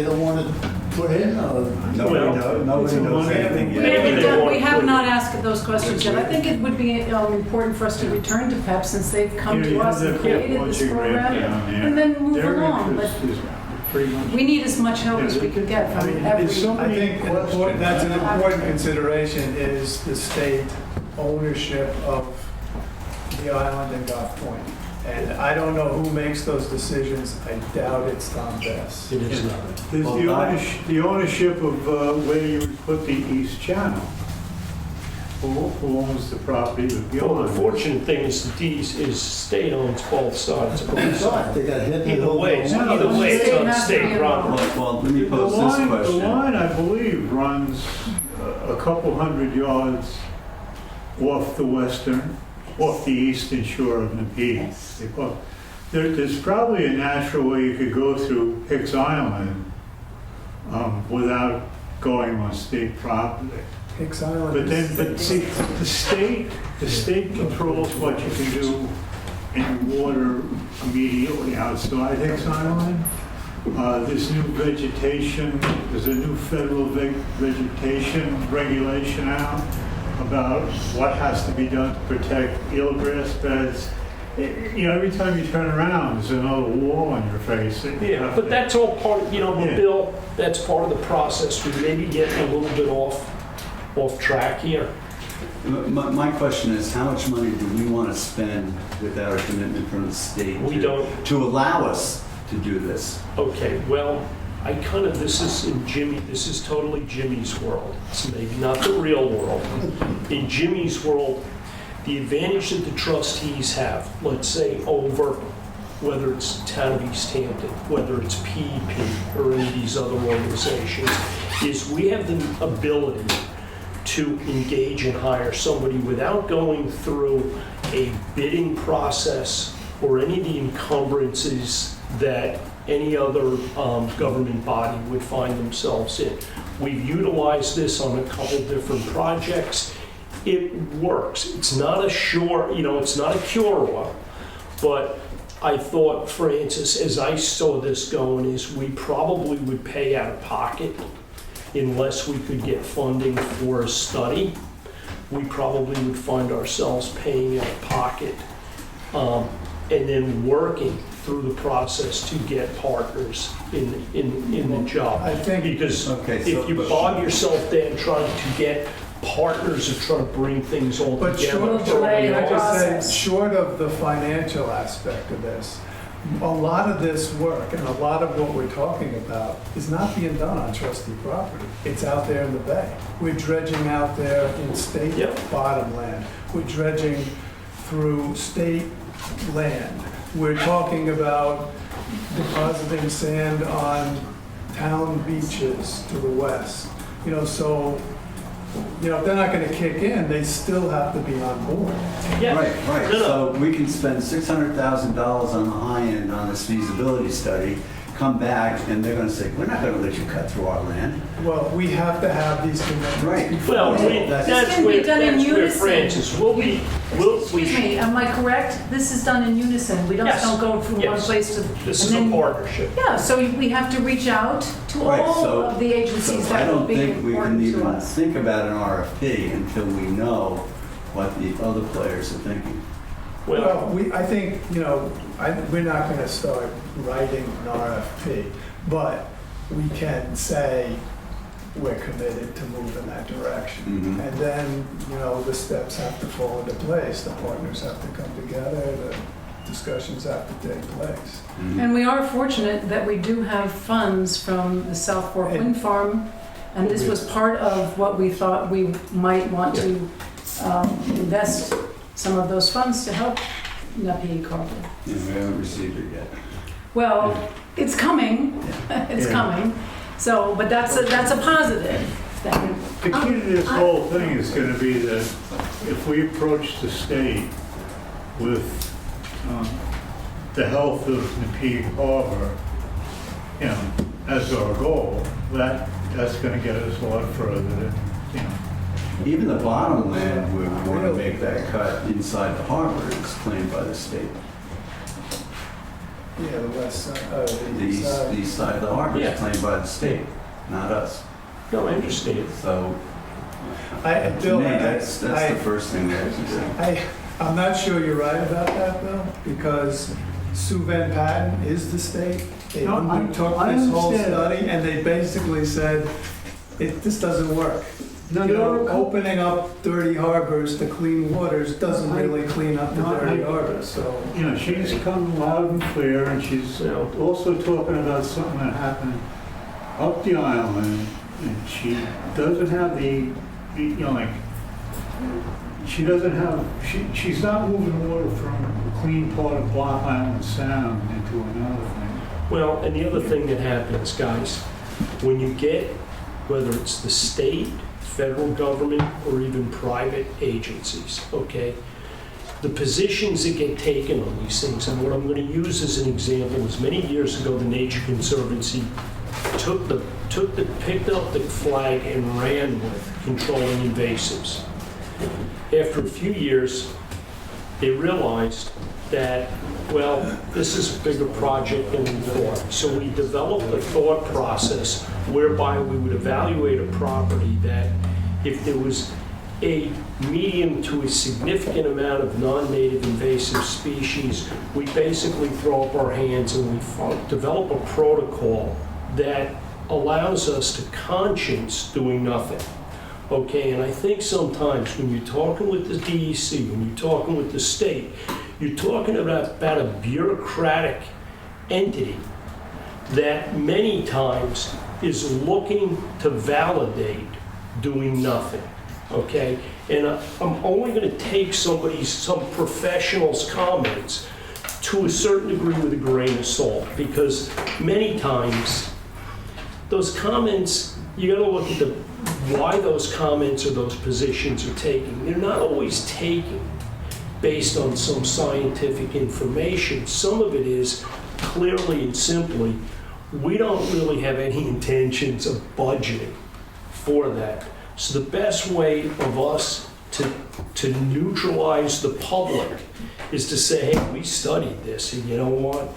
don't want to put in, or? Nobody knows anything yet. We have not asked those questions yet. I think it would be important for us to return to PEP since they've come to us and created this program, and then move along. But we need as much help as we can get from every. I think that's an important consideration is the state ownership of the island and Goff Point. And I don't know who makes those decisions. I doubt it's Tom Bess. It is not. There's the ownership of where you would put the East Channel. Who owns the property Well, beyond? the fortunate thing is the D's is state owns both sides of the side. They got hit. Either way, it's on state property. Well, let me The pose this line, question. the line, I believe, runs a couple hundred yards off the eastern shore of Napeague. There's probably a natural way you could go through Hicks Island without going on state property. Hicks Island. But see, the state controls what you can do in the water immediately outside Hicks Island. There's new vegetation, there's a new federal vegetation regulation out about what has to be done to protect eelgrass beds. You know, every time you turn around, there's another wall on your face. Yeah, but that's all part of, Yeah. Bill, that's part of the process. We may be getting a little bit off track here. My question is, how much money do we want to spend without a commitment from the state We don't. to allow us to do this? Okay, well, this is totally Jimmy's world. It's maybe not the real world. In Jimmy's world, the advantage that the trustees have, let's say over whether it's town of East Hampton, whether it's PEP or any of these other organizations, is we have the ability to engage and hire somebody without going through a bidding process or any of the encumbrances that any other government body would find themselves in. We've utilized this on a couple different projects. It works. It's not a it's not a cure-all, but I thought, Francis, as I saw this going, is we probably would pay out of pocket unless we could get funding for a study. We probably would find ourselves paying out of pocket and then working through the process to get partners in the job. I think- Because Okay, if you bog yourself down trying to get partners and trying to bring things all But together. short of, delay can I the just say, process. short of the financial aspect of this, a lot of this work and a lot of what we're talking about is not being done on trustee property. It's out there in the bay. We're dredging out there in state Yep. bottomland. We're dredging through state land. We're talking about depositing sand on town beaches to the west. So if they're not going to kick in, they still have to be on board. Yeah. Right. No. So we can spend $600,000 on the high end on this feasibility study come back and they're gonna say, we're not gonna let you cut through our land. Well, we have to have these commitments. Right. before- Well, That's- that's can be where, done in that's where unison. Francis, Excuse me, am I correct? This is done in unison. We Yes. don't go from one Yes. place to. this and is a then- partnership. Yeah, so we have to reach out to Right, all so- of the agencies So I that will don't be think we can important to even us. think about an RFP until we know what the other players are thinking. Well, I think, we're not going to start writing an RFP, but we can say we're committed to move in that direction. Mhm. And then, the steps have to fall into place. The partners have to come together, the discussions have to take place. And we are fortunate that we do have funds from the South Fork Wind Farm, and this was part of what we thought we might want to invest some of those funds to help Napeague Harbor. Yeah, we haven't received it yet. Well, it's coming, it's Yeah. coming. So, but that's a positive thing. The key to this whole thing is gonna be that if we approach the state with the health of Napeague Harbor, as our goal, that's gonna get us a lot further than, Even the bottom land where we want to make that cut inside the harbor is claimed by the state. Yeah, the west side, The east side of the harbor Yeah. is claimed by the state, not us. No, I understand. So, to Bill, me, that's the first thing we have to do. I'm not sure you're right about that, Bill, because Sue Van Patten is the state. They No, I undertook this whole understand. study, and they basically said, this doesn't work. No, there are a couple- Opening up dirty harbors to clean waters doesn't really clean up the No, dirty harbors, so. she's come loud and clear, and she's also talking about something that happened up the island, and she doesn't have she's not moving water from a clean part of Block Island Sound into another thing. Well, and the other thing that happens, guys, when you get, whether it's the state, federal government, or even private agencies, okay, the positions that get taken on these things, and what I'm going to use as an example is many years ago, the Nature Conservancy picked up the flag and ran with controlling invasives. After a few years, they realized that, well, this is a bigger project than we thought. So we developed a thought process whereby we would evaluate a property that if there was a medium to a significant amount of non-native invasive species, we basically throw up our hands and we develop a protocol that allows us to conscience doing nothing. Okay, and I think sometimes when you're talking with the DEC, when you're talking with the state, you're talking about a bureaucratic entity that many times is looking to validate doing nothing, okay? And I'm only going to take some professional's comments to a certain degree with a grain of salt, because many times those comments, you got to look at why those comments or those positions are taken. They're not always taken based on some scientific information. Some of it is clearly and simply, we don't really have any intentions of budgeting for that. So the best way of us to neutralize the public is to say, hey, we studied this, and you know what?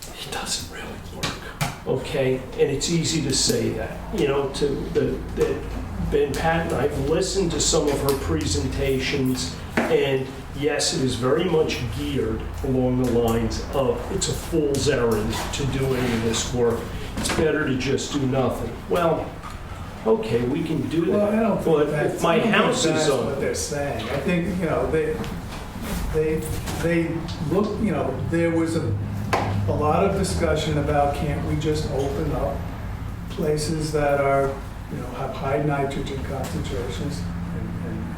It doesn't really work, okay? And it's easy to say that, to Ben Patton. I've listened to some of her presentations, and yes, it is very much geared along the lines of it's a fool's errand to do any of this work. It's better to just do nothing. Well, okay, we can do that. Well, I don't think but that's, if my I don't think house that's is on, what they're saying. I think, they look, there was a lot of discussion about can't we just open up places that are, have high nitrogen concentrations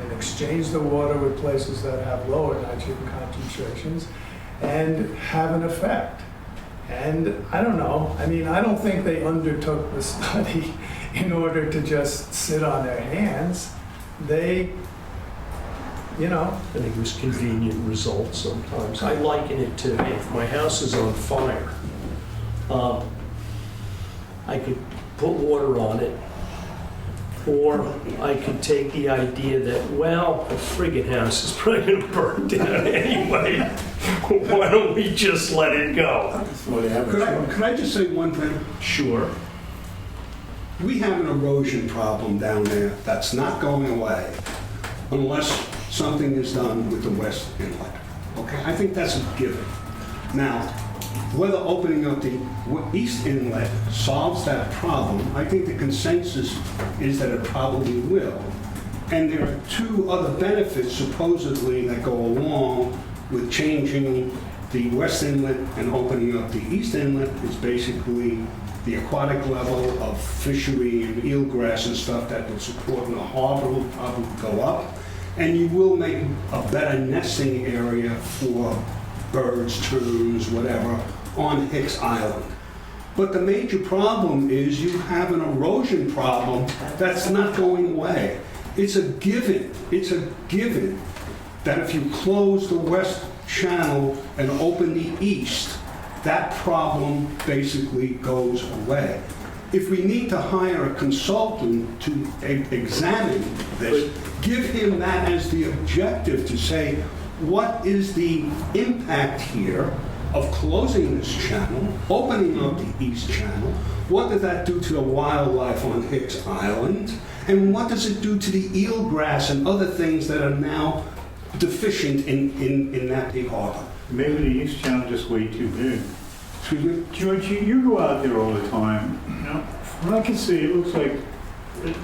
and exchange the water with places that have lower nitrogen concentrations and have an effect. And I don't know, I don't think they undertook the study in order to just sit on their hands. They, I think it was convenient results sometimes. I liken it to, hey, if my house is on fire, I could put water on it, or I could take the idea that, well, the friggin' house is probably gonna burn down anyway. Why don't we just let it go? Could I just say one thing? Sure. We have an erosion problem down there that's not going away unless something is done with the west inlet. Okay, I think that's a given. Now, whether opening up the east inlet solves that problem, I think the consensus is that it probably will. And there are two other benefits supposedly that go along with changing the west inlet and opening up the east inlet. Is basically the aquatic level of fishery and eelgrass and stuff that will support in the harbor will probably go up. And you will make a better nesting area for birds, terns, whatever, on Hicks Island. But the major problem is you have an erosion problem that's not going away. It's a given. It's a given that if you close the west channel and open the east, that problem basically goes away. If we need to hire a consultant to examine this, give him that as the objective to say, what is the impact here of closing this channel, opening up the east channel? What does that do to the wildlife on Hicks Island? And what does it do to the eelgrass and other things that are now deficient in Napeague Harbor? Maybe the East Channel just way too big. Excuse me? George, you go out there all the time. You know, from what I can see, it looks like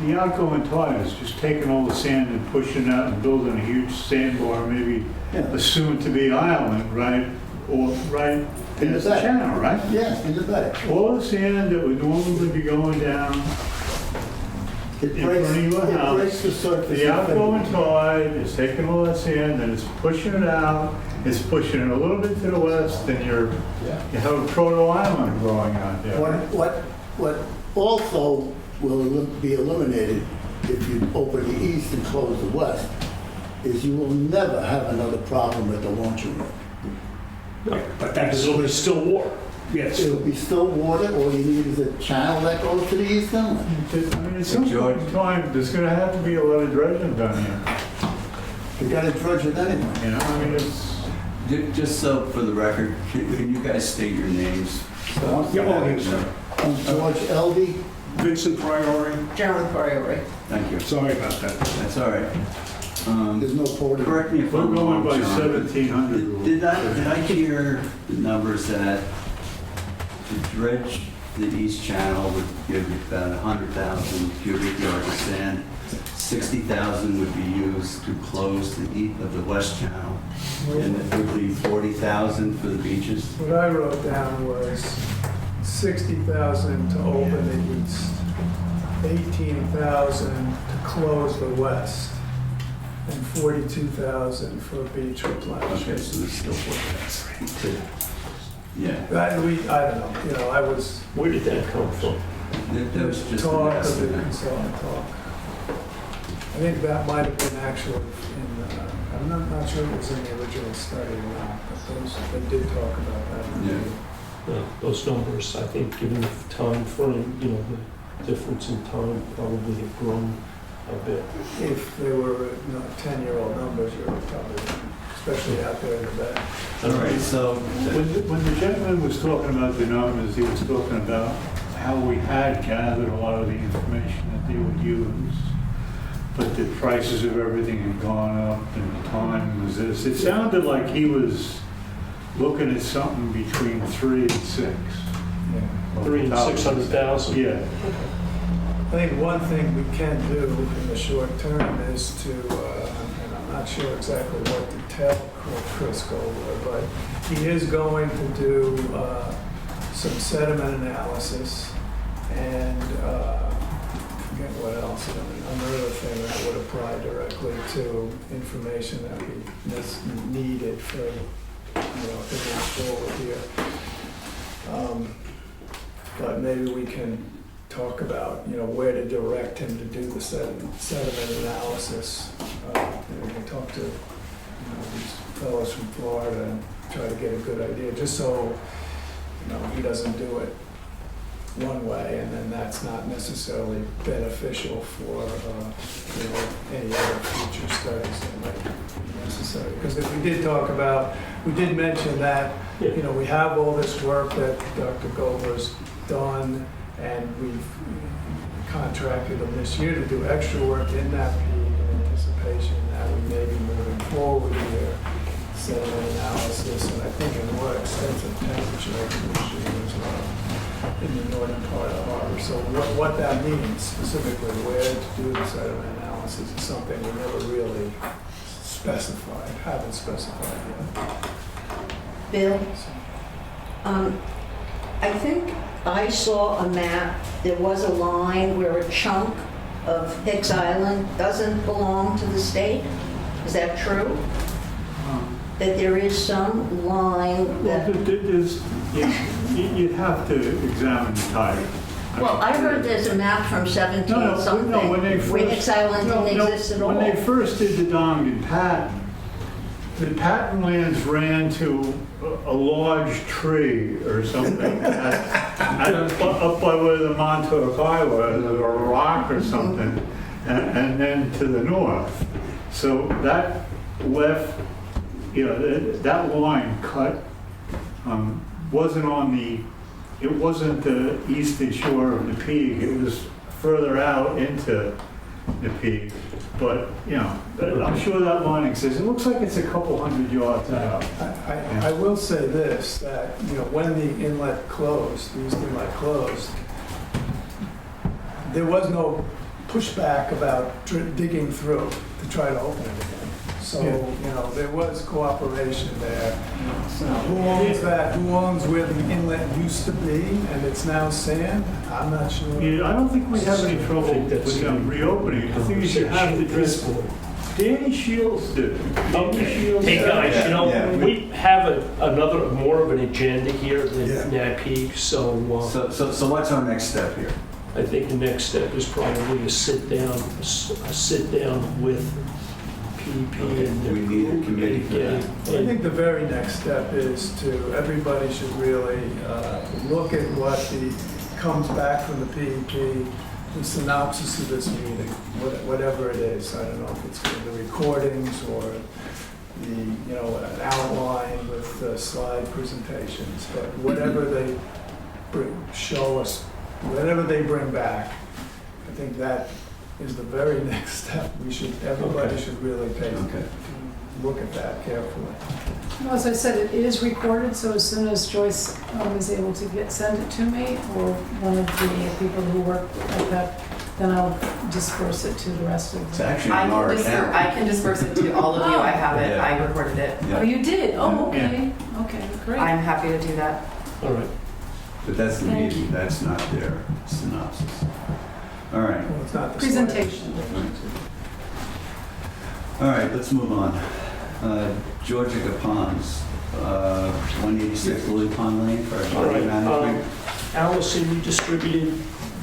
the outgoing tide is just taking all the sand and pushing it out and building a huge sandbar, maybe a soon-to-be island, right? Or right in the channel, right? Yes, in the bay. All the sand that would normally be going down It in breaks, front of your it house. breaks the surface. The outgoing tide is taking all that sand and it's pushing it out. It's pushing it a little bit to the west, and you have a proto-island growing out there. What also will be eliminated if you open the east and close the west is you will never have another problem at the launching room. But that's There'll be still water. yes. It'll be still water, all you need is a channel that goes to the east inlet. I mean, at some point in time, there's going to have to be a lot of dredging done here. You gotta dredge it anyway. You know, I mean, it's. Just so for the record, can you guys state your names? Sir. I'm George Eldy. Vincent Priori. Gerald Priori. Thank you. Sorry about that. That's all right. There's no port. Correct me if We're I'm going wrong, by John, but 1700. Did I hear the numbers that to dredge the East Channel would give you about 100,000 cubic yards of sand? 60,000 would be used to close the West Channel, and it would be 40,000 for the beaches. What I wrote down was 60,000 to open the east, 18,000 to close the west, and 42,000 for beach Okay, replenishment. so there's still 40,000. Yeah, I don't know, you know, I was Where did that come from? that was just an talk of the estimate. consultant talk. I think that might have been actually in, I'm not sure it was in the original study or not, but they did talk about that. Yeah. Those numbers, I think, given the time frame, you know, the difference in time probably have grown a bit. If they were 10-year-old numbers, you're probably, especially out there in the back. All right, so When the gentleman was talking about the numbers, he was talking about how we had gathered a lot of the information that they would use, but the prices of everything had gone up and the time was this. It sounded like he was looking at something between 3 and 6. Yeah. 3 and 600,000. Yeah. I think one thing we can do in the short term is to, and I'm not sure exactly what to tell Chris Goldberg, but he is going to do some sediment analysis and forget what else. I mean, another thing that would apply directly to information that we needed for, you know, to move forward here. But maybe we can talk about, you know, where to direct him to do the sediment analysis. And we can talk to, you know, these fellows from Florida and try to get a good idea, just so, you know, doesn't do it one way, and then that's not necessarily beneficial for, any other future studies that might be necessary. Because if we did mention that, we have all this work that Dr. Gover's done, and we've contracted them this year to do extra work in Napeague in anticipation that we may be moving forward here, sediment analysis, and I think a more extensive temperature regime as well in the northern part of the harbor. So what that means specifically, where to do the sediment analysis is something we never really haven't specified yet. Bill, I think I saw a map, there was a line where a chunk of Hicks Island doesn't belong to the state. Is that true? That there is some line that... You'd have to examine the title. Well, I heard there's a map from 17-something where Hicks Island didn't exist at all. When they first did the Dongan Patent, the patent lands ran to a large tree or something up by where the Montauk Island, or a rock or something, and then to the north. So that left, that line cut it wasn't the eastern shore of Napeague. It was further out into Napeague. But, I'm sure that line exists. It looks like it's a couple hundred yards out. I will say this, that, when the inlet closed, the east inlet closed, there was no pushback about digging through to try to open it again. So, there was cooperation there. Who owns that? Who owns where the inlet used to be and it's now sand? I'm not sure. I don't think we have any trouble with them reopening it. The thing is, you have to just... Danny Shields did. Hey guys, we have more of an agenda here than Napeague, so what's our next step here? I think the next step is probably a sit down with PEP and we need a committee for that. I think the very next step is everybody should really look at what comes back from the PEP, the synopsis of this meeting, whatever it is. I don't know if it's the recordings or an outline with slide presentations, but whatever they show us, whatever they bring back, I think that is the very next step. Everybody should really look at that carefully. Well, as I said, it is recorded, so as soon as Joyce is able to send it to me, or one of the people who work at that, then I'll disperse it to the rest of It's them. actually on our account. I can disperse it to all of you. I have it. Yeah. I recorded it. Yeah. Oh, you did? Oh, okay. Okay, great. I'm happy to do that. all right. But that's the Thank meeting, that's not their synopsis. All right. Well, it's not the Presentation. All right, let's move on. Georgia Ponds, 186 Lily Pond Lane for All right. management. Allison, you distributed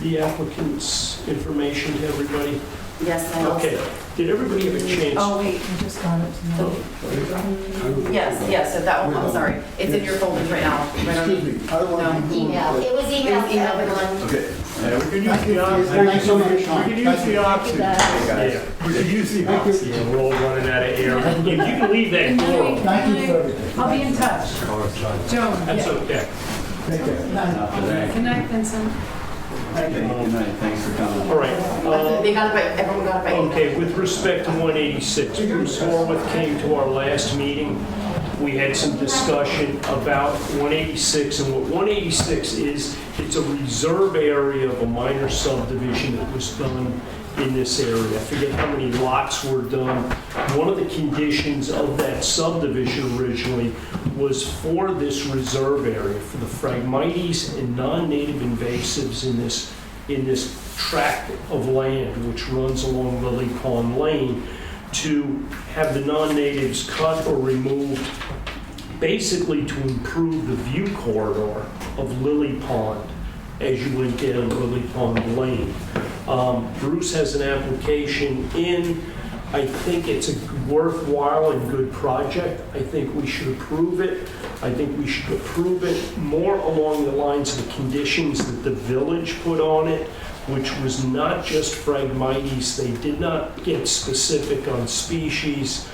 the applicant's information to everybody? Yes, I Okay. Did everybody have a chance? Oh, wait. I just got it tonight. Yes, so that one, I'm sorry. It's in your folders right now. Right on- Excuse me, I don't want to... Email. It was emailed to everyone. Okay. We can use the oxygen. Thanks so much, Tom. We can use the oxygen. Yeah. We can use the oxygen. Yeah, we're all running out of air. If you can leave that door open, Thank you for everything. I'll be in touch. Joan, that's yeah. okay. Take care. Not today. Good night, Vincent. Okay, good night, thanks for coming. All right. They got it by, everyone got it by email. Okay, with respect to 186, Bruce Horwath came to our last meeting. We had some discussion about 186, and what 186 is, it's a reserve area of a minor subdivision that was done in this area. I forget how many lots were done. One of the conditions of that subdivision originally was for this reserve area, for the Phragmites and non-native invasives in this tract of land which runs along Lily Pond Lane, to have the non-natives cut or removed, basically to improve the view corridor of Lily Pond as you went down Lily Pond Lane. Bruce has an application in. I think it's a worthwhile and good project. I think we should approve it. I think we should approve it more along the lines of the conditions that the village put on it, which was not just Phragmites. They did not get specific on species,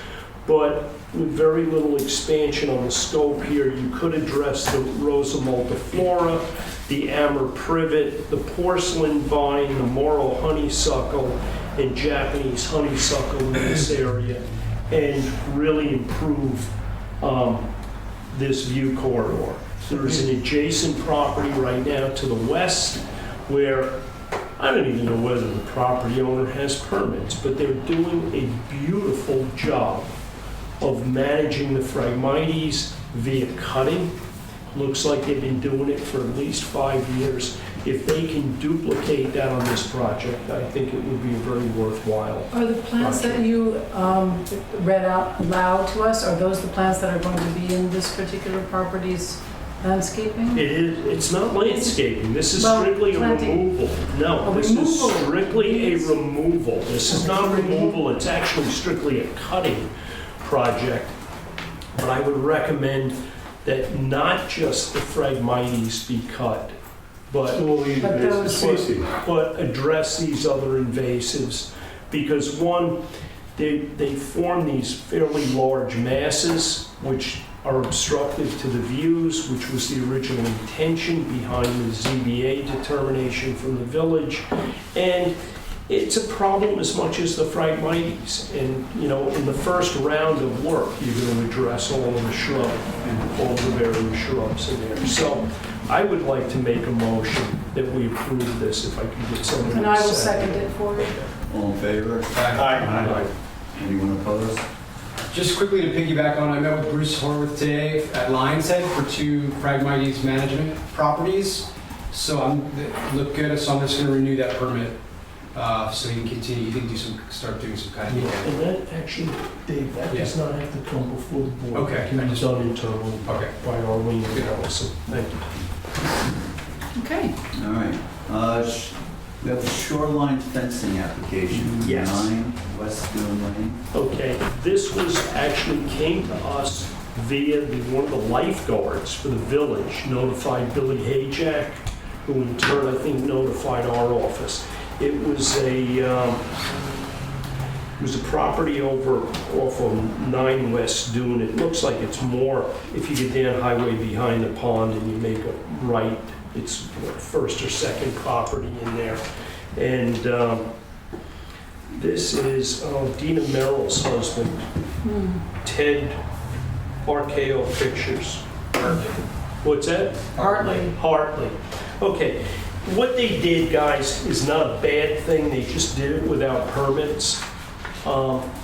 but with very little expansion on the scope here, you could address the Rosa multiflora, the amber privet, the porcelain vine, the Morrow honeysuckle, and Japanese honeysuckle in this area, and really improve this view corridor. There is an adjacent property right now to the west where I don't even know whether the property owner has permits, but they're doing a beautiful job of managing the Phragmites via cutting. Looks like they've been doing it for at least 5 years. If they can duplicate that on this project, I think it would be a very worthwhile. Are the plants that you read out loud to us, are those the plants that are going to be in this particular property's landscaping? It's not landscaping. This is Well, strictly a planting. removal. No, A this is removal. strictly a removal. This is not removal, it's actually strictly a cutting project. But I would recommend that not just the Phragmites be cut, but address these other invasives. Because one, they form these fairly large masses, which are obstructive to the views, which was the original intention behind the ZBA determination from the village. And it's a problem as much as the Phragmites. And, you know, in the first round of work, you're going to address all of the shrub and all the various shrubs in there. So I would like to make a motion that we approve this, if I can get someone to And I will second it for you. All in favor? Aye. Anyone opposed? Just quickly to piggyback on, I met with Bruce Horwath today at Lion's Head for 2 Phragmites management properties. So they look good, so I'm just going to renew that permit. So you can continue, you can start doing some kind of. And that actually, Dave, that does not have to come before the board. Okay. It can be done internally by our wing analysis. Thank you. Okay. All right. We have a shoreline fencing application. Yes. 9 West Dune Lane. Okay, this was actually came to us via one of the lifeguards for the village, notified Billy Hayjack, who in turn I think notified our office. It was a property over off of 9 West Dune. It looks like it's more, if you get down highway behind the pond and you make a right, it's first or second property in there. And this is Dina Merrill's husband, Ted RKO Pictures. What's that? Hartley. Okay. What they did, guys, is not a bad thing. They just did it without permits.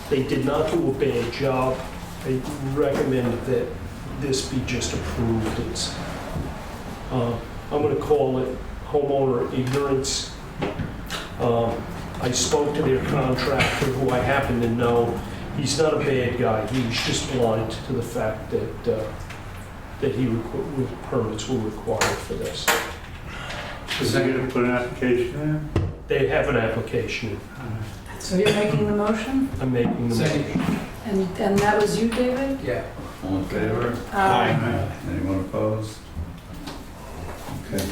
They did not do a bad job. I recommend that this be just approved. It's, I'm going to call it homeowner ignorance. I spoke to their contractor, who I happen to know. He's not a bad guy. He's just blind to the fact that permits were required for this. Is he going to put an application in? They have an application in. So you're making the motion? I'm making the motion. And that was you, David? Yeah. All in favor? Aye. Anyone opposed? Okay.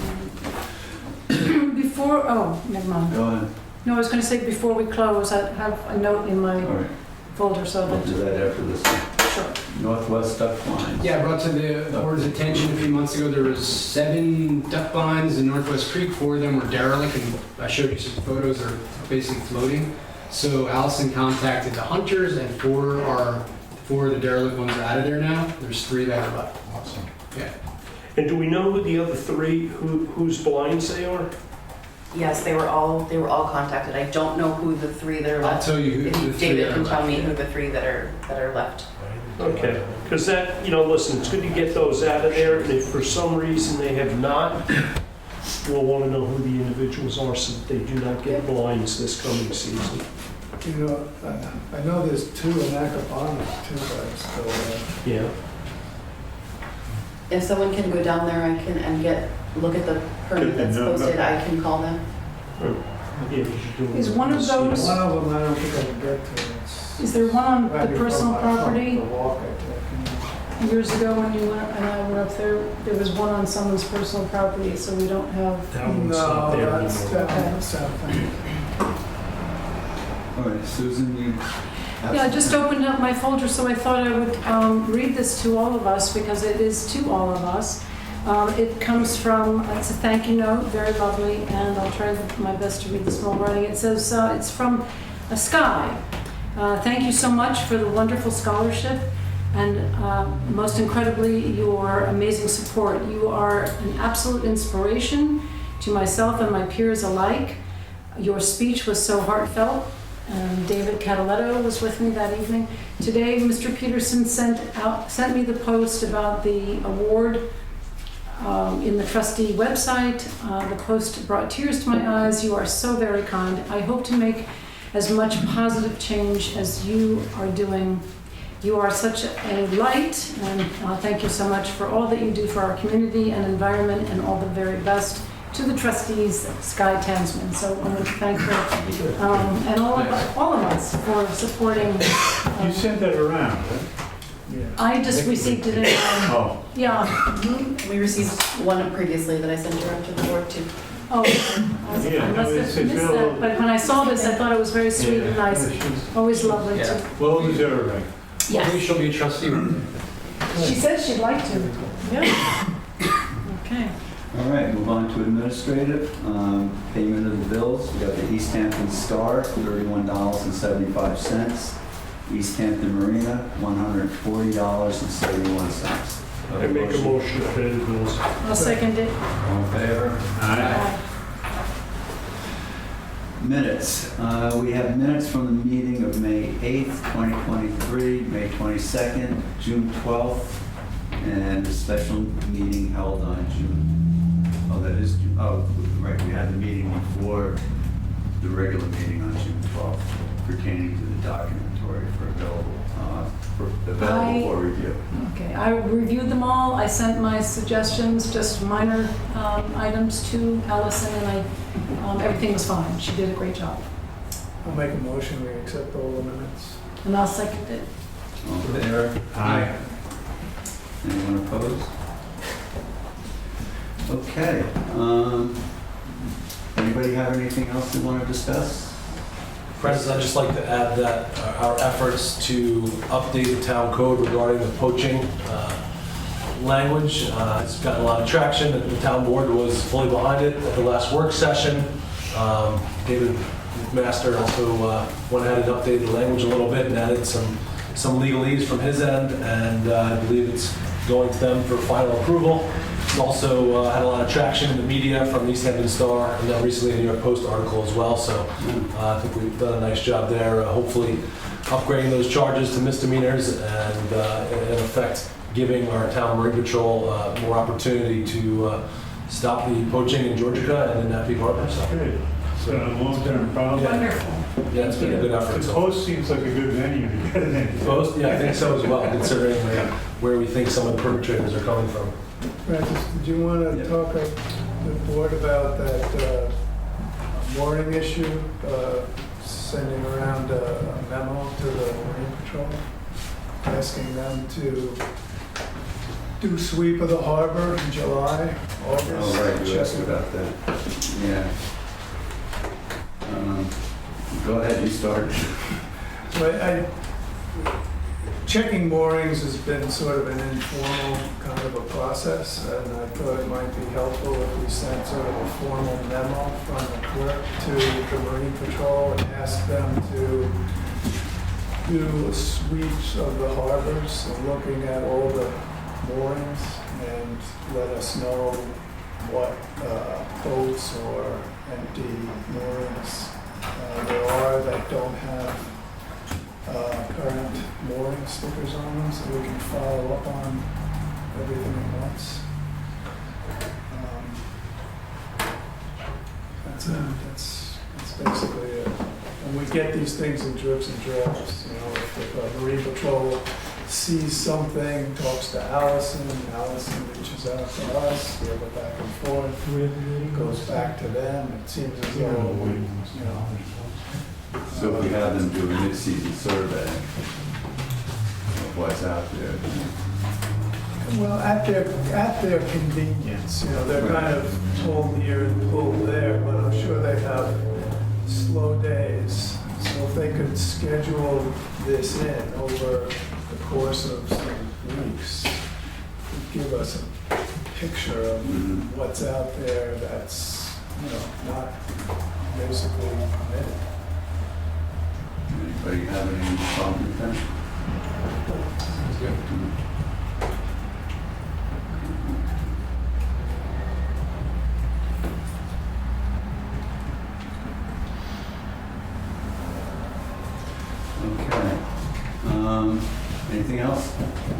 Before, never mind. Go ahead. No, I was going to say before we close, I have a note in my All right. folder, so We'll do that. that after this one. Sure. Northwest duck blinds. Yeah, I brought to the board's attention a few months ago, there was 7 duck blinds in Northwest Creek. 4 of them were derelict, and I showed you some photos that are basically floating. So Allison contacted the hunters, and 4 of the derelict ones are out of there now. There's 3 that are left. Awesome. Yeah. And do we know who the other 3, whose blinds they are? Yes, they were all contacted. I don't know who the 3 that are I'll left. tell you who If the 3 David that are can tell left, me yeah. who the 3 that are left. Okay, because that, listen, it's good to get those out of there, and if for some reason they have not, we'll want to know who the individuals are so that they do not get blinds this coming season. You know, I know there's 2 in Acapana too, that are still there. Yeah. If someone can go down there, I can look at the permit that's posted. I can call them. Is one of those, One of them I don't think I can get to. is there one on the personal property? The walk, I think. years ago when you went, and I went up there was one on someone's personal property, so we don't have. That one's not No, there that's anymore. down south end. All right, Susan, you have Yeah, I just something? opened up my folder, so I thought I would read this to all of us because it is to all of us. It comes from, it's a thank you note, very lovely, and I'll try my best to read the small writing. It says, it's from Sky. Thank you so much for the wonderful scholarship and most incredibly, your amazing support. You are an absolute inspiration to myself and my peers alike. Your speech was so heartfelt. David Cataletto was with me that evening. Today, Mr. Peterson sent me the post about the award in the trustee website. The post brought tears to my eyes. You are so very kind. I hope to make as much positive change as you are doing. You are such a light, and thank you so much for all that you do for our community and environment, and all the very best. To the trustees, Sky Tansman. So I want to thank her and all of us for supporting. You sent that around, right? Yeah. I just received it in. Oh. Yeah. We received one previously that I sent around to the board too. Oh, Yeah, I no, must it's have missed real- that. But when I saw this, I thought it was very sweet and nice. Always lovely to. Well deserving. Maybe Yes. she'll be a trustee. She said she'd like to. Yeah. Okay. All right, move on to administrative. Payment of the bills. We got the East Hampton Star, $31.75. East Hampton Marina, $140.71. I make a motion to pay the bills. I'll second it. All in favor? Aye. Minutes. We have minutes from the meeting of May 8th, 2023, May 22nd, June 12th, and a special meeting held on June. Oh, that is, right, we had the meeting before the regular meeting on June 12th pertaining to the documentary available for review. Okay, I reviewed them all. I sent my suggestions, just minor items to Allison, and everything was fine. She did a great job. I'll make a motion, we accept all the minutes. And I'll second it. All in favor? Aye. Anyone opposed? Okay. Anybody have anything else they want to discuss? President, I'd just like to add that our efforts to update the town code regarding the poaching language, it's gotten a lot of traction. The town board was fully behind it at the last work session. David Master also went ahead and updated the language a little bit and added some legalese from his end, and I believe it's going to them for final approval. It's also had a lot of traction in the media from the East Hampton Star and then recently a New York Post article as well. So I think we've done a nice job there, hopefully upgrading those charges to misdemeanors and in effect giving our town marine patrol more opportunity to stop the poaching in Georgia and in Napeague Harbor. So Good. So a long-term problem. Wonderful. yeah, it's been a good effort. The So Post seems like a good venue to get it in. Post, yeah, I think so as well, considering where we think some of the perpetrators are coming from. Francis, did you want to talk to the board about that mooring issue? Sending around a memo to the Marine Patrol, asking them to do sweep of the harbor in July, August. Oh, right, you check asked it about that. Yeah. Go ahead, you start. Well, checking moorings has been sort of an informal kind of a process, and I thought it might be helpful if we sent sort of a formal memo from the clerk to the Marine Patrol and ask them to do sweeps of the harbors, and looking at all the moorings, and let us know what boats or empty moorings there are that don't have current mooring stickers on them, so we can follow up on everything at once. That's basically it. And we get these things in drips and drabs. You know, if Marine Patrol sees something, talks to Allison reaches out to us, we have a back and forth, goes back to them. It seems as though, you know. So if we have them do a mid-season survey of what's out there, Well, at their convenience, you know, they're kind of pulled here and pulled there, but I'm sure they have slow days. So if they could schedule this in over the course of some weeks, it'd give us a picture of what's out there that's, you know, not basically permitted. Anybody have any problem with that? Okay. Anything else?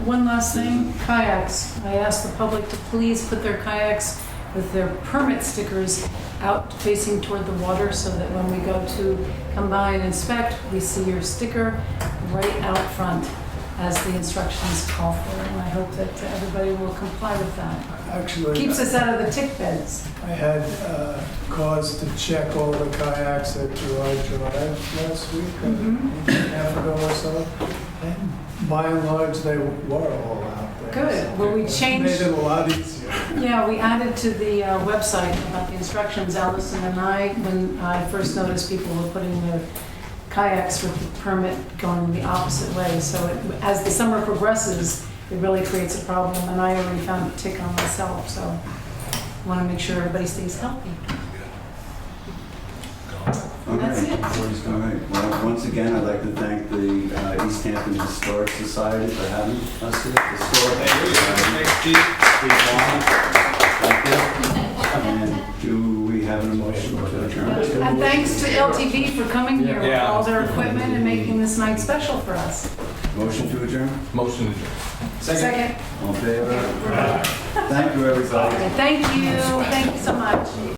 One last thing, kayaks. I asked the public to please put their kayaks with their permit stickers out facing toward the water so that when we go to come by and inspect, we see your sticker right out front as the instructions call for. And I hope that everybody will comply with that. Actually, Keeps us out of the tick beds. I had cause to check all the kayaks at July Drive last week, a week and a half ago or so. And by and large, they were all out there. Good. Well, we changed. Made it a lot easier. Yeah, we added to the website about the instructions, Allison and I, when I first noticed people were putting their kayaks with the permit going the opposite way. So as the summer progresses, it really creates a problem, and I already found a tick on myself, so I want to make sure everybody stays healthy. And that's it. All right. Well, once again, I'd like to thank the East Hampton Historic Society for having us here. Thank you. And do we have an emotion to adjourn? And thanks to LTV for coming here with all their equipment and making this night special for us. Motion to adjourn? Motion to adjourn. Second. All in favor? Thank you, everybody. Thank you so much.